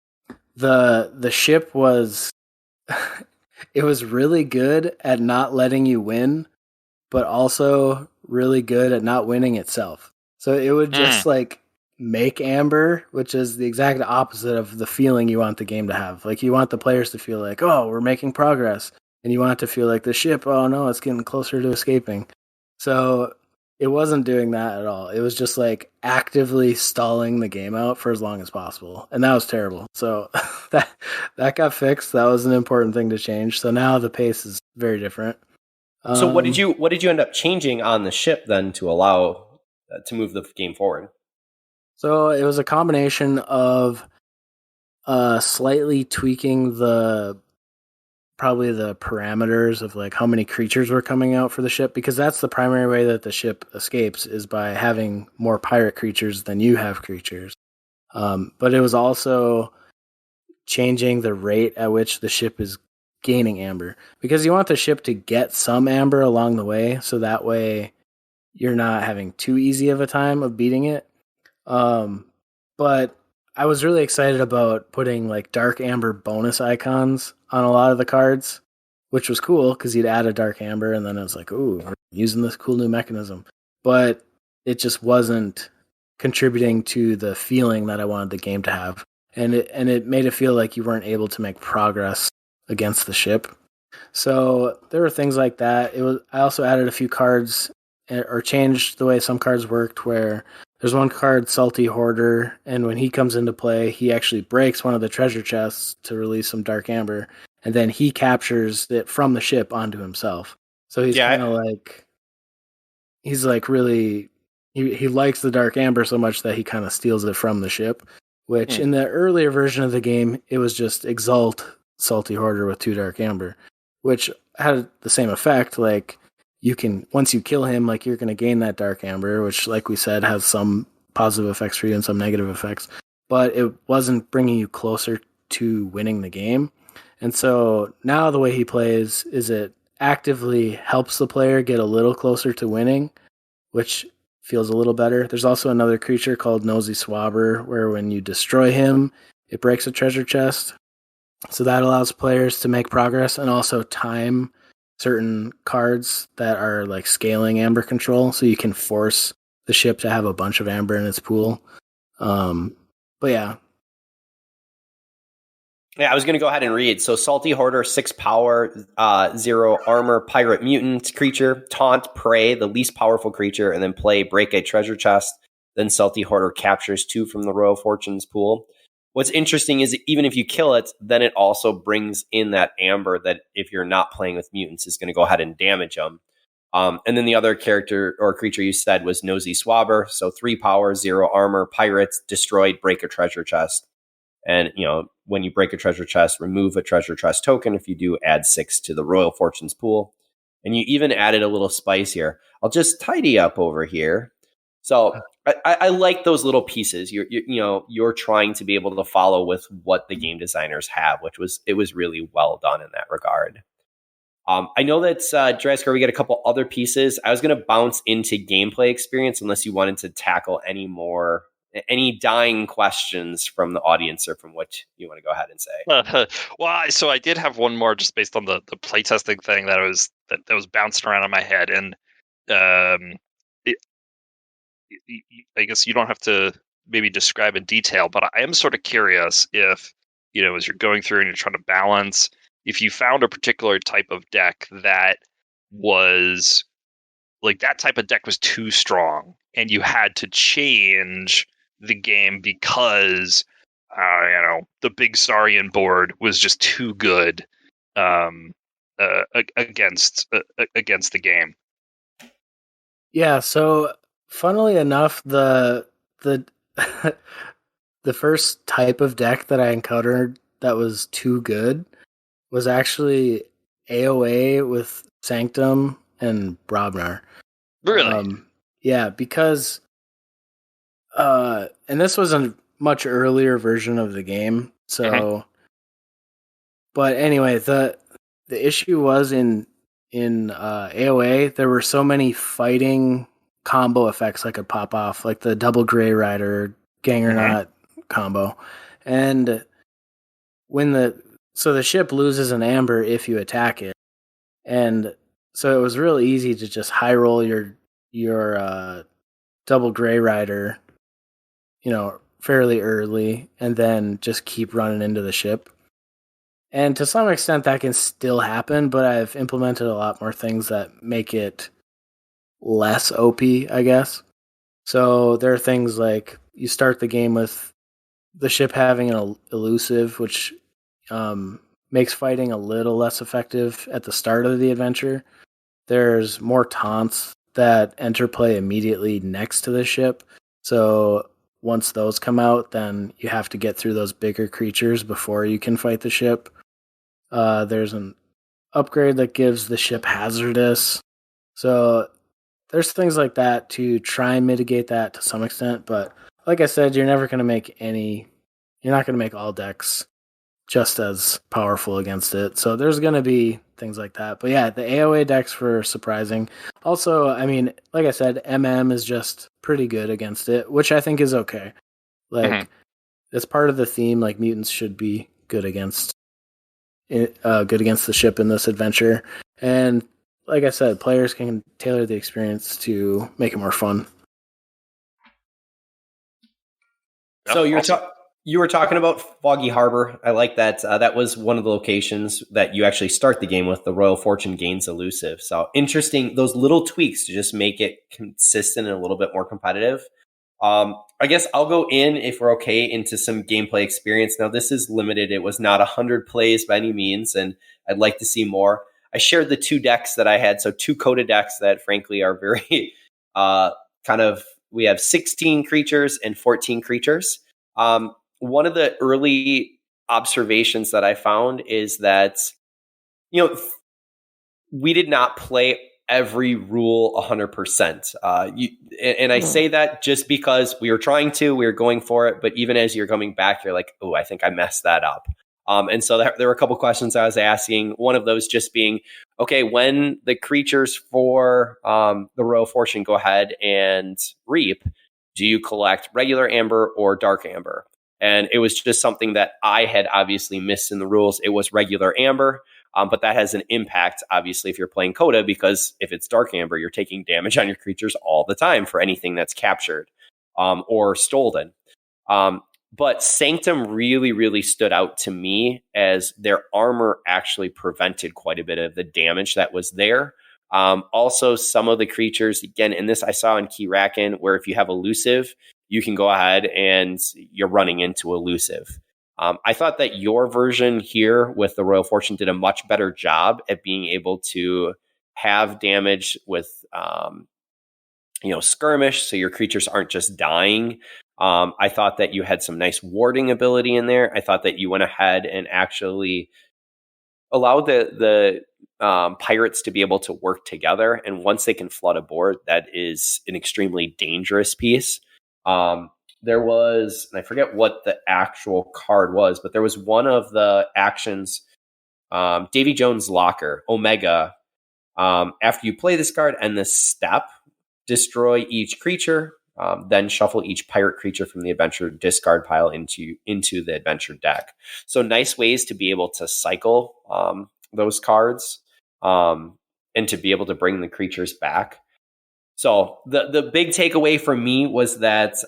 the ship was it was really good at not letting you win, but also really good at not winning itself. So it would just like make amber, which is the exact opposite of the feeling you want the game to have. Like you want the players to feel like, oh, we're making progress. And you want it to feel like the ship, oh no, it's getting closer to escaping. So it wasn't doing that at all. It was just like actively stalling the game out for as long as possible. And that was terrible. So that got fixed. That was an important thing to change. So now the pace is very different.
So what did you end up changing on the ship then to allow to move the game forward?
So it was a combination of slightly tweaking probably the parameters of like how many creatures were coming out for the ship, because that's the primary way that the ship escapes is by having more pirate creatures than you have creatures. But it was also changing the rate at which the ship is gaining amber, because you want the ship to get some amber along the way, so that way you're not having too easy of a time of beating it. But I was really excited about putting like dark amber bonus icons on a lot of the cards, which was cool because you'd add a dark amber and then it was like, ooh, we're using this cool new mechanism. But it just wasn't contributing to the feeling that I wanted the game to have. And it made it feel like you weren't able to make progress against the ship. So there were things like that. I also added a few cards or changed the way some cards worked, where there's one card, Salty Hoarder, and when he comes into play, he actually breaks one of the treasure chests to release some dark amber, and then he captures it from the ship onto himself. So he's kind of like, he's like really, he likes the dark amber so much that he kind of steals it from the ship, which in the earlier version of the game, it was just Exalt Salty Hoarder with 2 dark amber, which had the same effect. Like, you can, once you kill him, like you're going to gain that dark amber, which, like we said, has some positive effects for you and some negative effects. But it wasn't bringing you closer to winning the game. And so now the way he plays is it actively helps the player get a little closer to winning, which feels a little better. There's also another creature called Nosy Swabber, where when you destroy him, it breaks a treasure chest. So that allows players to make progress and also time certain cards that are like scaling amber control, so you can force the ship to have a bunch of amber in its pool. But yeah.
Yeah, I was going to go ahead and read. So Salty Hoarder, 6 power, 0 armor, pirate mutant creature, taunt, prey, the least powerful creature, and then play, break a treasure chest. Then Salty Hoarder captures 2 from the Royal Fortunes pool. What's interesting is even if you kill it, then it also brings in that amber that if you're not playing with mutants is going to go ahead and damage them. And then the other character or creature you said was Nosy Swabber. So 3 power, 0 armor, pirates, destroyed, break a treasure chest. And, when you break a treasure chest, remove a treasure chest token. If you do, add 6 to the Royal Fortunes pool. And you even added a little spice here. I'll just tidy up over here. So I like those little pieces. You're trying to be able to follow with what the game designers have, it was really well done in that regard. I know that Draskar, we got a couple other pieces. I was going to bounce into gameplay experience unless you wanted to tackle any dying questions from the audience or from what you want to go ahead and say.
Well, so I did have one more just based on the playtesting thing that was bouncing around in my head, and I guess you don't have to maybe describe in detail, but I am sort of curious if, as you're going through and you're trying to balance, if you found a particular type of deck that was like that type of deck was too strong and you had to change the game because the big Saurian board was just too good against the game.
Yeah, so funnily enough, the the first type of deck that I encountered that was too good was actually AOA with Sanctum and Brobnar.
Really?
Yeah, because and this was a much earlier version of the game. So but anyway, the issue was in AOA there were so many fighting combo effects that could pop off, like the double Grey Rider Gangernaut combo. And when the ship loses an amber if you attack it. And so it was really easy to just high roll your double Grey Rider, fairly early, and then just keep running into the ship. And to some extent that can still happen, but I've implemented a lot more things that make it less OP, I guess. So there are things like you start the game with the ship having an elusive, which makes fighting a little less effective at the start of the adventure. There's more taunts that enter play immediately next to the ship. So once those come out, then you have to get through those bigger creatures before you can fight the ship. There's an upgrade that gives the ship hazardous. So there's things like that to try and mitigate that to some extent. But like I said, you're not going to make all decks just as powerful against it. So there's going to be things like that. But yeah, the AOA decks were surprising. Also, I mean, like I said, MM is just pretty good against it, which I think is okay. Like, it's part of the theme, like mutants should be good against the ship in this adventure. And like I said, players can tailor the experience to make it more fun.
So you were talking about Foggy Harbor. I like that. That was one of the locations that you actually start the game with. The Royal Fortune gains elusive. So interesting, those little tweaks to just make it consistent and a little bit more competitive. I guess I'll go in, if we're okay, into some gameplay experience. Now, this is limited. It was not 100 plays by any means, and I'd like to see more. I shared the 2 decks that I had. So 2 coda decks that, frankly, are very we have 16 creatures and 14 creatures. One of the early observations that I found is that, we did not play every rule 100%. And I say that just because we were going for it. But even as you're coming back, you're like, oh, I think I messed that up. And so there were a couple questions I was asking. One of those just being, okay, when the creatures for the Royal Fortune go ahead and reap, do you collect regular amber or dark amber? And it was just something that I had obviously missed in the rules. It was regular amber, but that has an impact, obviously, if you're playing Coda, because if it's dark amber, you're taking damage on your creatures all the time for anything that's captured or stolen. But Sanctum really, really stood out to me as their armor actually prevented quite a bit of the damage that was there. Also, some of the creatures, again, and this I saw in Keyraken, where if you have elusive, you can go ahead and you're running into elusive. I thought that your version here with the Royal Fortune did a much better job at being able to have damage with, skirmish, so your creatures aren't just dying. I thought that you had some nice warding ability in there. I thought that you went ahead and actually allowed the pirates to be able to work together. And once they can flood a board, that is an extremely dangerous piece. There was, and I forget what the actual card was, but there was one of the actions, Davy Jones' Locker, Omega. After you play this card and this step, destroy each creature, then shuffle each pirate creature from the adventure discard pile into the adventure deck. So nice ways to be able to cycle those cards and to be able to bring the creatures back. So the big takeaway for me was that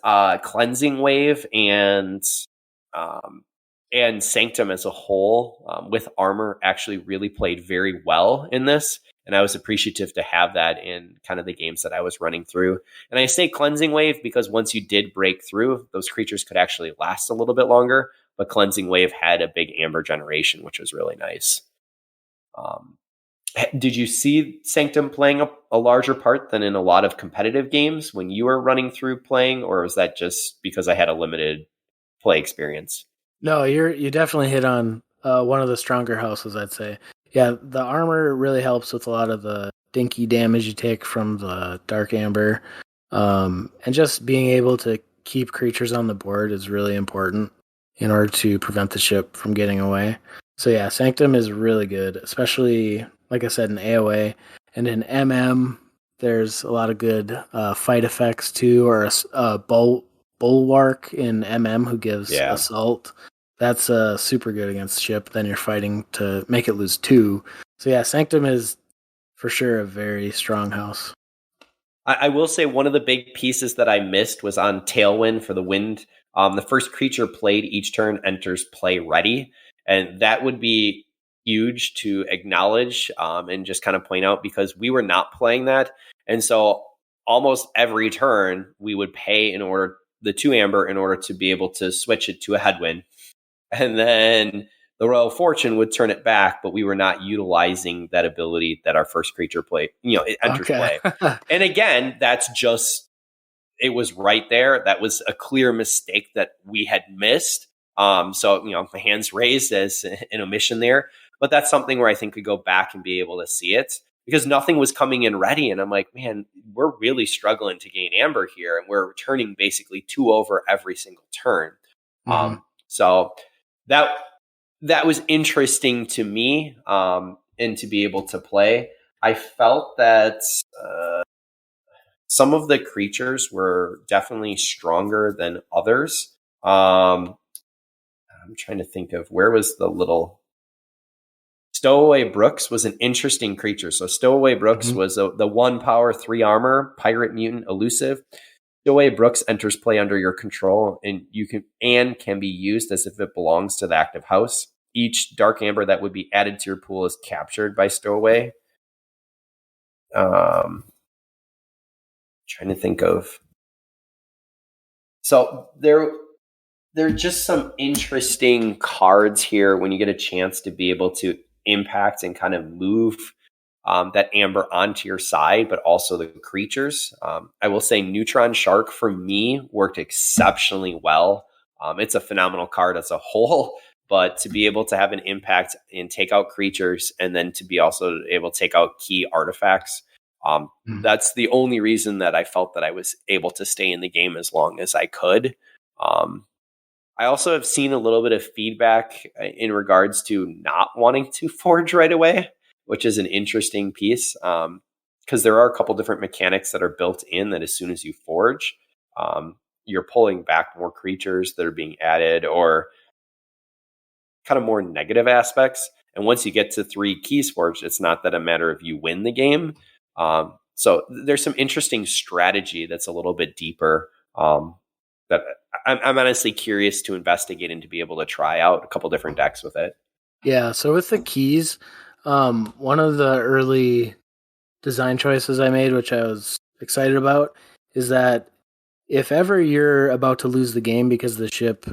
Cleansing Wave and Sanctum as a whole with armor actually really played very well in this. And I was appreciative to have that in kind of the games that I was running through. And I say Cleansing Wave because once you did break through, those creatures could actually last a little bit longer. But Cleansing Wave had a big amber generation, which was really nice. Did you see Sanctum playing a larger part than in a lot of competitive games when you were running through playing? Or was that just because I had a limited play experience?
No, you definitely hit on one of the stronger houses, I'd say. Yeah, the armor really helps with a lot of the dinky damage you take from the Dark Amber. And just being able to keep creatures on the board is really important in order to prevent the ship from getting away. So yeah, Sanctum is really good, especially, like I said, in AoA. And in MM, there's a lot of good fight effects too, or a Bulwark in MM who gives Assault. That's super good against ship. Then you're fighting to make it lose 2. So yeah, Sanctum is for sure a very strong house.
I will say one of the big pieces that I missed was on Tailwind for the wind. The first creature played each turn enters play ready. And that would be huge to acknowledge and just kind of point out because we were not playing that. And so almost every turn we would pay the 2 amber in order to be able to switch it to a headwind. And then the Royal Fortune would turn it back, but we were not utilizing that ability that our first creature it enters play. And again, that's just, it was right there. That was a clear mistake that we had missed. So, my hands raised as an omission there, but that's something where I think we go back and be able to see it because nothing was coming in ready. And I'm like, man, we're really struggling to gain amber here. And we're returning basically 2 over every single turn.
Mm-hmm.
So that was interesting to me, and to be able to play. I felt that some of the creatures were definitely stronger than others. I'm trying to think of where was the little Stowaway Brooks was an interesting creature. So Stowaway Brooks was the 1 power 3 armor pirate mutant elusive. Stowaway Brooks enters play under your control, and can be used as if it belongs to the active house. Each dark amber that would be added to your pool is captured by Stowaway. Trying to think of. So there are just some interesting cards here when you get a chance to be able to impact and kind of move that amber onto your side, but also the creatures. I will say Neutron Shark for me worked exceptionally well. It's a phenomenal card as a whole, but to be able to have an impact and take out creatures and then to be also able to take out key artifacts. That's the only reason that I felt that I was able to stay in the game as long as I could. I also have seen a little bit of feedback in regards to not wanting to forge right away, which is an interesting piece, because there are a couple different mechanics that are built in that as soon as you forge, you're pulling back more creatures that are being added, or kind of more negative aspects. And once you get to 3 keys forged, it's not that a matter of you win the game. So there's some interesting strategy that's a little bit deeper, that I'm honestly curious to investigate and to be able to try out a couple different decks with it.
Yeah, so with the keys, one of the early design choices I made, which I was excited about, is that if ever you're about to lose the game because the ship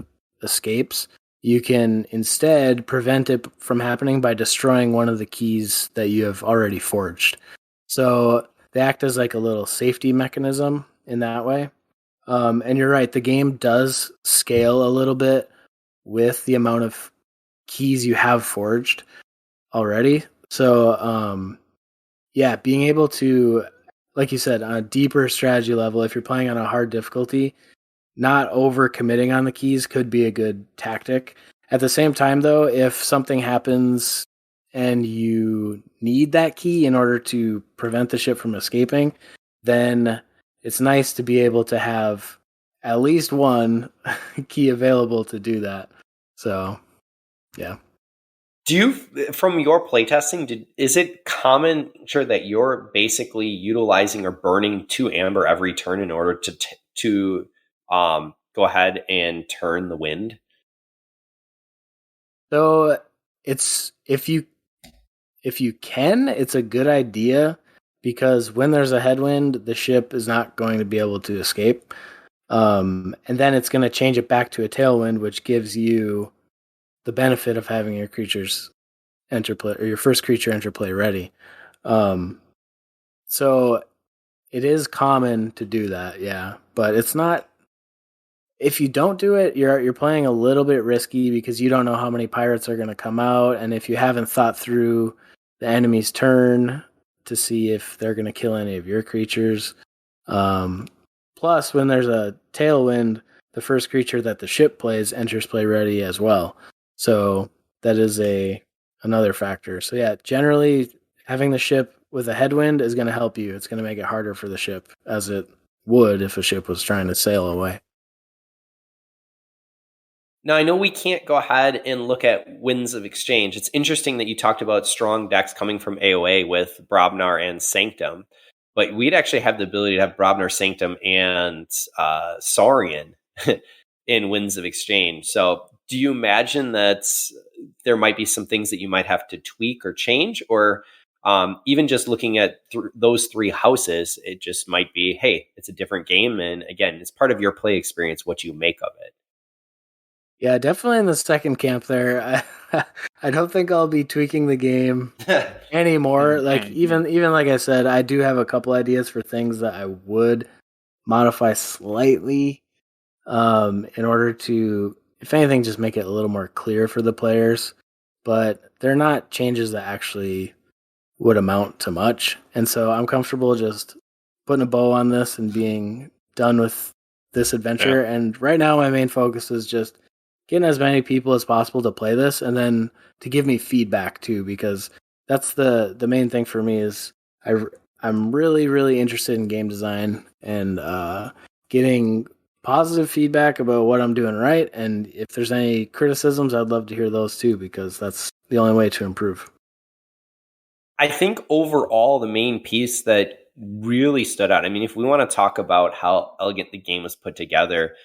escapes, you can instead prevent it from happening by destroying one of the keys that you have already forged. So they act as like a little safety mechanism in that way. And you're right, the game does scale a little bit with the amount of keys you have forged already. So, yeah, being able to, like you said, on a deeper strategy level, if you're playing on a hard difficulty, not over committing on the keys could be a good tactic. At the same time, though, if something happens and you need that key in order to prevent the ship from escaping, then it's nice to be able to have at least one key available to do that. So, yeah.
Do you, from your playtesting, is it common, sure, that you're basically utilizing or burning 2 amber every turn in order to go ahead and turn the wind?
So it's if you can, it's a good idea, because when there's a headwind, the ship is not going to be able to escape. And then it's going to change it back to a tailwind, which gives you the benefit of having your creatures enter play, or your first creature enter play ready. So it is common to do that, yeah. But it's not, if you don't do it, you're playing a little bit risky, because you don't know how many pirates are going to come out, and if you haven't thought through the enemy's turn to see if they're going to kill any of your creatures. Plus, when there's a tailwind, the first creature that the ship plays enters play ready as well. So that is another factor. So yeah, generally having the ship with a headwind is going to help you. It's going to make it harder for the ship, as it would if a ship was trying to sail away.
Now, I know we can't go ahead and look at Winds of Exchange. It's interesting that you talked about strong decks coming from AOA with Brobnar and Sanctum, but we'd actually have the ability to have Brobnar, Sanctum, and Saurian in Winds of Exchange. So do you imagine that there might be some things that you might have to tweak or change, or even just looking at those 3 houses, it just might be, hey, it's a different game. And again, it's part of your play experience, what you make of it.
Yeah, definitely in the second camp there. I don't think I'll be tweaking the game anymore. Like even like I said, I do have a couple ideas for things that I would modify slightly, in order to, if anything, just make it a little more clear for the players. But they're not changes that actually would amount to much. And so I'm comfortable just putting a bow on this and being done with this adventure. Yeah. And right now my main focus is just getting as many people as possible to play this, and then to give me feedback too, because that's the main thing for me. Is I'm really, really interested in game design and getting positive feedback about what I'm doing right. And if there's any criticisms, I'd love to hear those too, because that's the only way to improve.
I think overall, the main piece that really stood out, I mean, if we want to talk about how elegant the game was put together,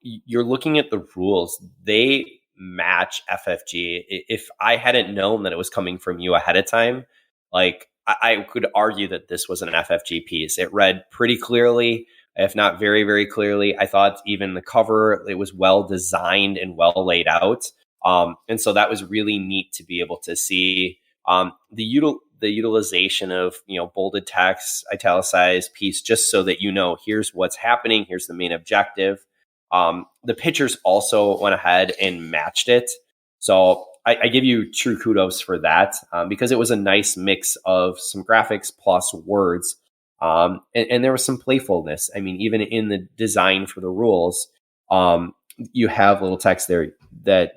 you're looking at the rules. They match FFG. If I hadn't known that it was coming from you ahead of time, like I could argue that this was an FFG piece. It read pretty clearly, if not very, very clearly. I thought even the cover, it was well designed and well laid out. And so that was really neat to be able to see the utilization of, bolded text, italicized piece, just so that here's what's happening, here's the main objective. The pictures also went ahead and matched it. So I give you true kudos for that, because it was a nice mix of some graphics plus words. And there was some playfulness. I mean, even in the design for the rules, you have little text there that,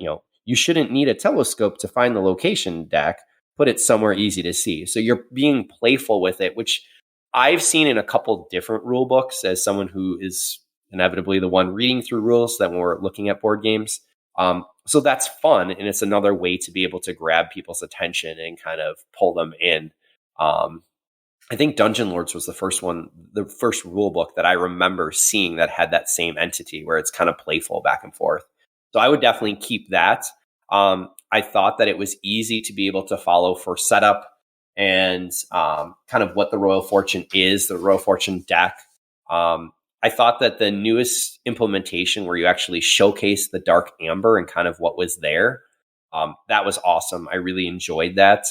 you shouldn't need a telescope to find the location deck. Put it somewhere easy to see. So you're being playful with it, which I've seen in a couple different rule books as someone who is inevitably the one reading through rules that when we're looking at board games. So that's fun. And it's another way to be able to grab people's attention and kind of pull them in. I think Dungeon Lords was the first rule book that I remember seeing that had that same entity where it's kind of playful back and forth. So I would definitely keep that. I thought that it was easy to be able to follow for setup and kind of what the Royal Fortune is, the Royal Fortune deck. I thought that the newest implementation where you actually showcase the Dark Amber and kind of what was there, that was awesome. I really enjoyed that.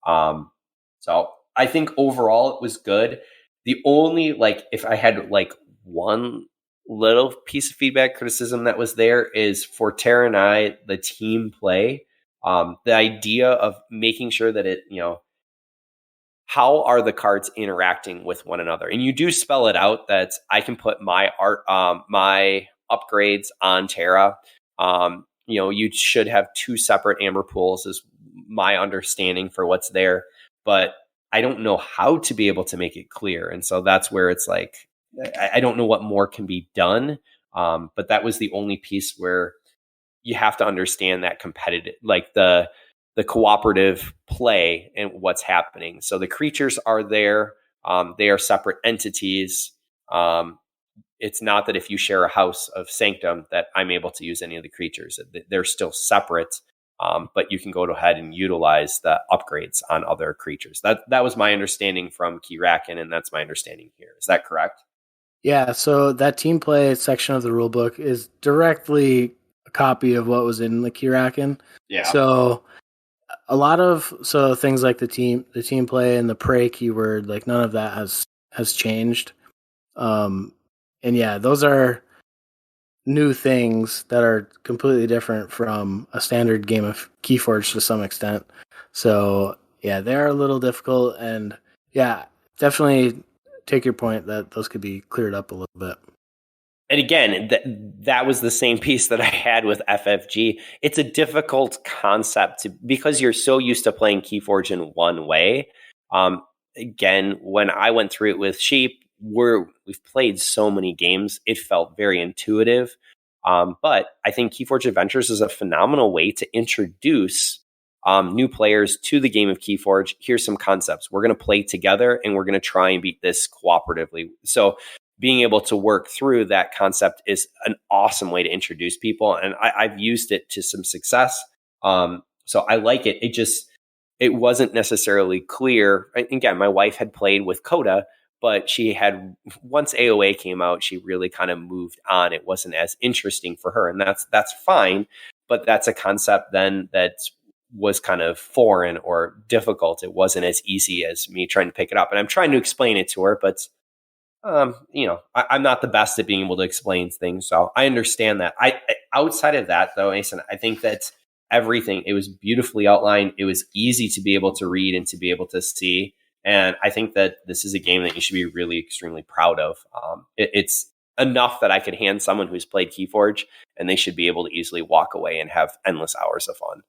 So I think overall it was good. The only, if I had one little piece of feedback criticism that was there is for Tara and I, the team play, the idea of making sure that it, how are the cards interacting with one another? And you do spell it out that I can put my my upgrades on Tara. You should have 2 separate amber pools is my understanding for what's there, but I don't know how to be able to make it clear. And so that's where it's I don't know what more can be done. But that was the only piece where you have to understand that competitive, the cooperative play and what's happening. So the creatures are there. They are separate entities. It's not that if you share a house of Sanctum that I'm able to use any of the creatures. They're still separate. But you can go ahead and utilize the upgrades on other creatures. That was my understanding from Keyraken, and that's my understanding here. Is that correct?
Yeah, so that team play section of the rulebook is directly a copy of what was in the Keyraken.
Yeah.
So a lot of things like the team play and the prey keyword, none of that has changed. And yeah, those are new things that are completely different from a standard game of Keyforge to some extent. So yeah, they're a little difficult, and yeah, definitely take your point that those could be cleared up a little bit.
And again, that was the same piece that I had with FFG. It's a difficult concept because you're so used to playing Keyforge in one way. Again, when I went through it with Sheep, we've played so many games, it felt very intuitive. But I think Keyforge Adventures is a phenomenal way to introduce new players to the game of Keyforge. Here's some concepts. We're going to play together and we're going to try and beat this cooperatively. So being able to work through that concept is an awesome way to introduce people. And I've used it to some success. So I like it. It wasn't necessarily clear. Again, my wife had played with Coda, but once AOA came out, she really kind of moved on. It wasn't as interesting for her, and that's fine. But that's a concept then that was kind of foreign or difficult. It wasn't as easy as me trying to pick it up, and I'm trying to explain it to her, but I'm not the best at being able to explain things, so I understand that. Outside of that, though, Mason, I think that everything, it was beautifully outlined. It was easy to be able to read and to be able to see. And I think that this is a game that you should be really extremely proud of. It's enough that I could hand someone who's played Keyforge, and they should be able to easily walk away and have endless hours of fun.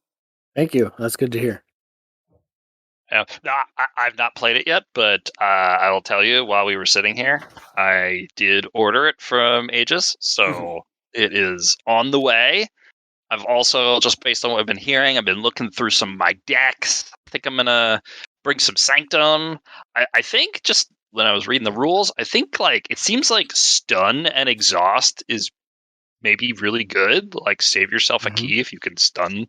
Thank you. That's good to hear.
Yeah, no, I've not played it yet, but I will tell you, while we were sitting here, I did order it from Aegis, so it is on the way. I've also, just based on what I've been hearing, I've been looking through some of my decks. I think I'm going to bring some Sanctum. I think just when I was reading the rules, I think it seems like stun and exhaust is maybe really good. Save yourself a key if you can stun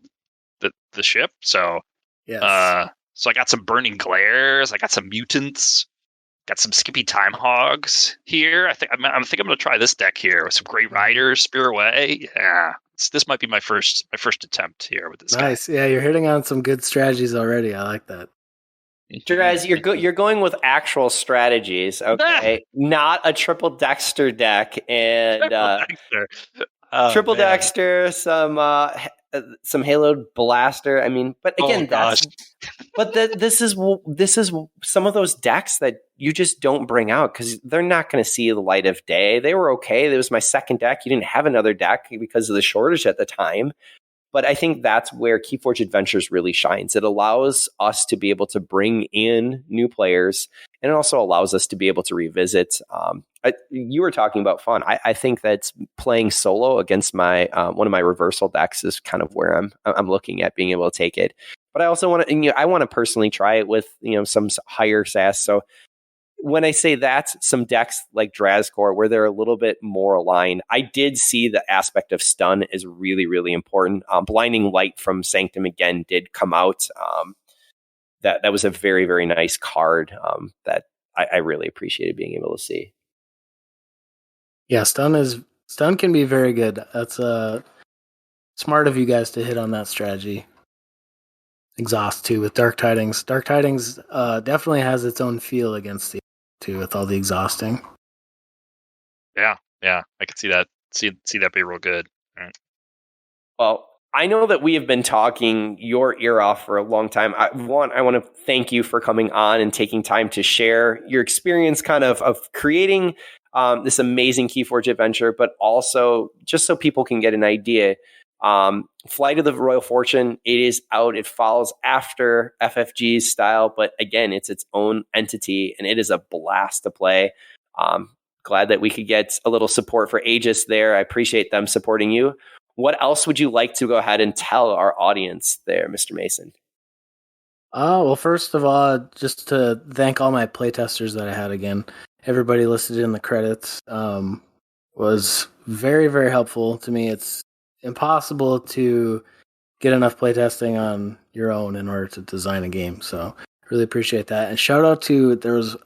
the ship. So,
yes.
So I got some burning glares. I got some mutants. Got some Skippy Time Hogs here. I think I'm going to try this deck here with some Great Riders, Spear Away. Yeah, this might be my first attempt here with this.
Nice.
Guy.
Yeah, you're hitting on some good strategies already. I like that.
Guys, you're going with actual strategies, okay? Not a triple Dexter deck and triple Dexter, some some Halo Blaster. I mean, but again, this is some of those decks that you just don't bring out because they're not going to see the light of day. They were okay. It was my second deck. You didn't have another deck because of the shortage at the time. But I think that's where Keyforge Adventures really shines. It allows us to be able to bring in new players, and it also allows us to be able to revisit. You were talking about fun. I think that playing solo against my one of my reversal decks is kind of where I'm looking at being able to take it. But I also want to, I want to personally try it with some higher SAS. So when I say that, some decks like Drazgor, where they're a little bit more aligned, I did see the aspect of stun is really, really important. Blinding Light from Sanctum again did come out. That was a very, very nice card that I really appreciated being able to see.
Yeah, stun can be very good. That's smart of you guys to hit on that strategy. Exhaust too with Dark Tidings. Dark Tidings definitely has its own feel against the too with all the exhausting.
Yeah, I could see that. See that be real good. Right.
Well, I know that we have been talking your ear off for a long time. I want to thank you for coming on and taking time to share your experience kind of creating this amazing Keyforge adventure, but also just so people can get an idea. Flight of the Royal Fortune, it is out. It follows after FFG's style, but again, it's its own entity, and it is a blast to play. Glad that we could get a little support for Aegis there. I appreciate them supporting you. What else would you like to go ahead and tell our audience there, Mr. Mason?
Well, first of all, just to thank all my playtesters that I had again. Everybody listed in the credits was very, very helpful to me. It's impossible to get enough playtesting on your own in order to design a game. So really appreciate that. And shout out to, there was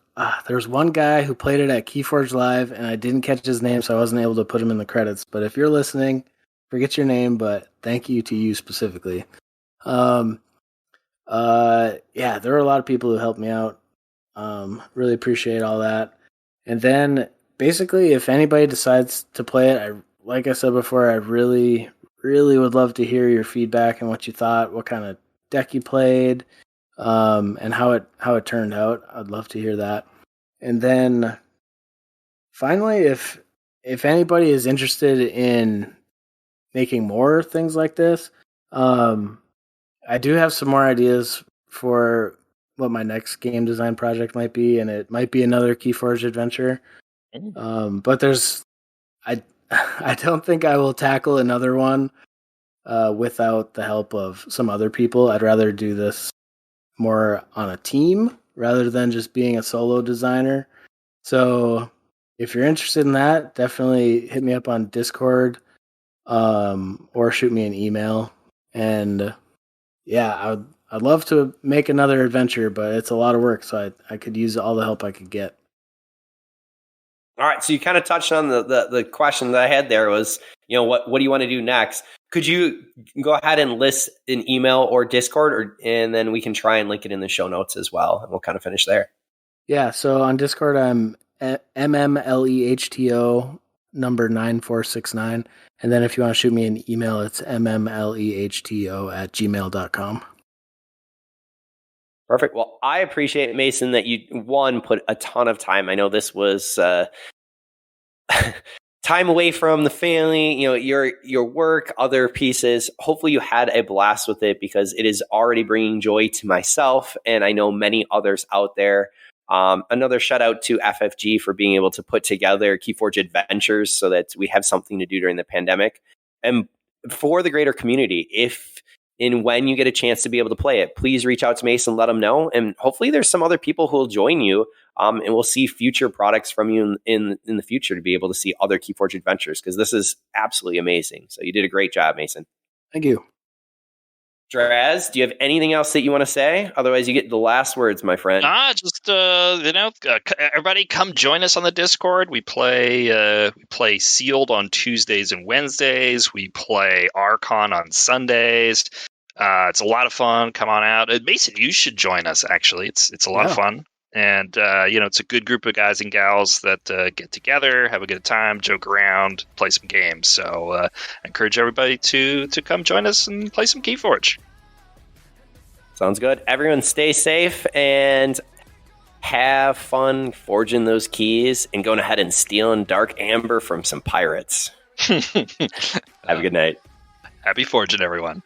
one guy who played it at Keyforge Live, and I didn't catch his name, so I wasn't able to put him in the credits. But if you're listening, forget your name, but thank you to you specifically. Yeah, there were a lot of people who helped me out. Really appreciate all that. And then basically, if anybody decides to play it, like I said before, I really, really would love to hear your feedback and what you thought, what kind of deck you played, and how it turned out. I'd love to hear that. And then finally, if anybody is interested in making more things like this, I do have some more ideas for what my next game design project might be, and it might be another Keyforge adventure. But I don't think I will tackle another one without the help of some other people. I'd rather do this more on a team rather than just being a solo designer. So if you're interested in that, definitely hit me up on Discord or shoot me an email. And yeah, I'd love to make another adventure, but it's a lot of work, so I could use all the help I could get.
All right, so you kind of touched on the question that I had there was, what do you want to do next? Could you go ahead and list an email or Discord, and then we can try and link it in the show notes as well, and we'll kind of finish there. Yeah,
so on Discord, I'm MMLEHTO number 9469, and then if you want to shoot me an email, it's MMLEHTO@gmail.com.
Perfect. Well, I appreciate, Mason, that you, put a ton of time. I know this was time away from the family, your work, other pieces. Hopefully you had a blast with it because it is already bringing joy to myself and I know many others out there. Another shout out to FFG for being able to put together Keyforge Adventures so that we have something to do during the pandemic. And for the greater community, if and when you get a chance to be able to play it, please reach out to Mason, let him know. And hopefully there's some other people who will join you and we'll see future products from you in the future to be able to see other Keyforge Adventures because this is absolutely amazing. So you did a great job, Mason.
Thank you.
Draz, do you have anything else that you want to say? Otherwise, you get the last words, my friend.
Everybody come join us on the Discord. We play Sealed on Tuesdays and Wednesdays. We play Archon on Sundays. It's a lot of fun. Come on out. Mason, you should join us, actually. It's a lot of fun. And it's a good group of guys and gals that get together, have a good time, joke around, play some games. So I encourage everybody to come join us and play some Keyforge.
Sounds good. Everyone stay safe and have fun forging those keys and going ahead and stealing dark amber from some pirates. Have a good night.
Happy forging, everyone.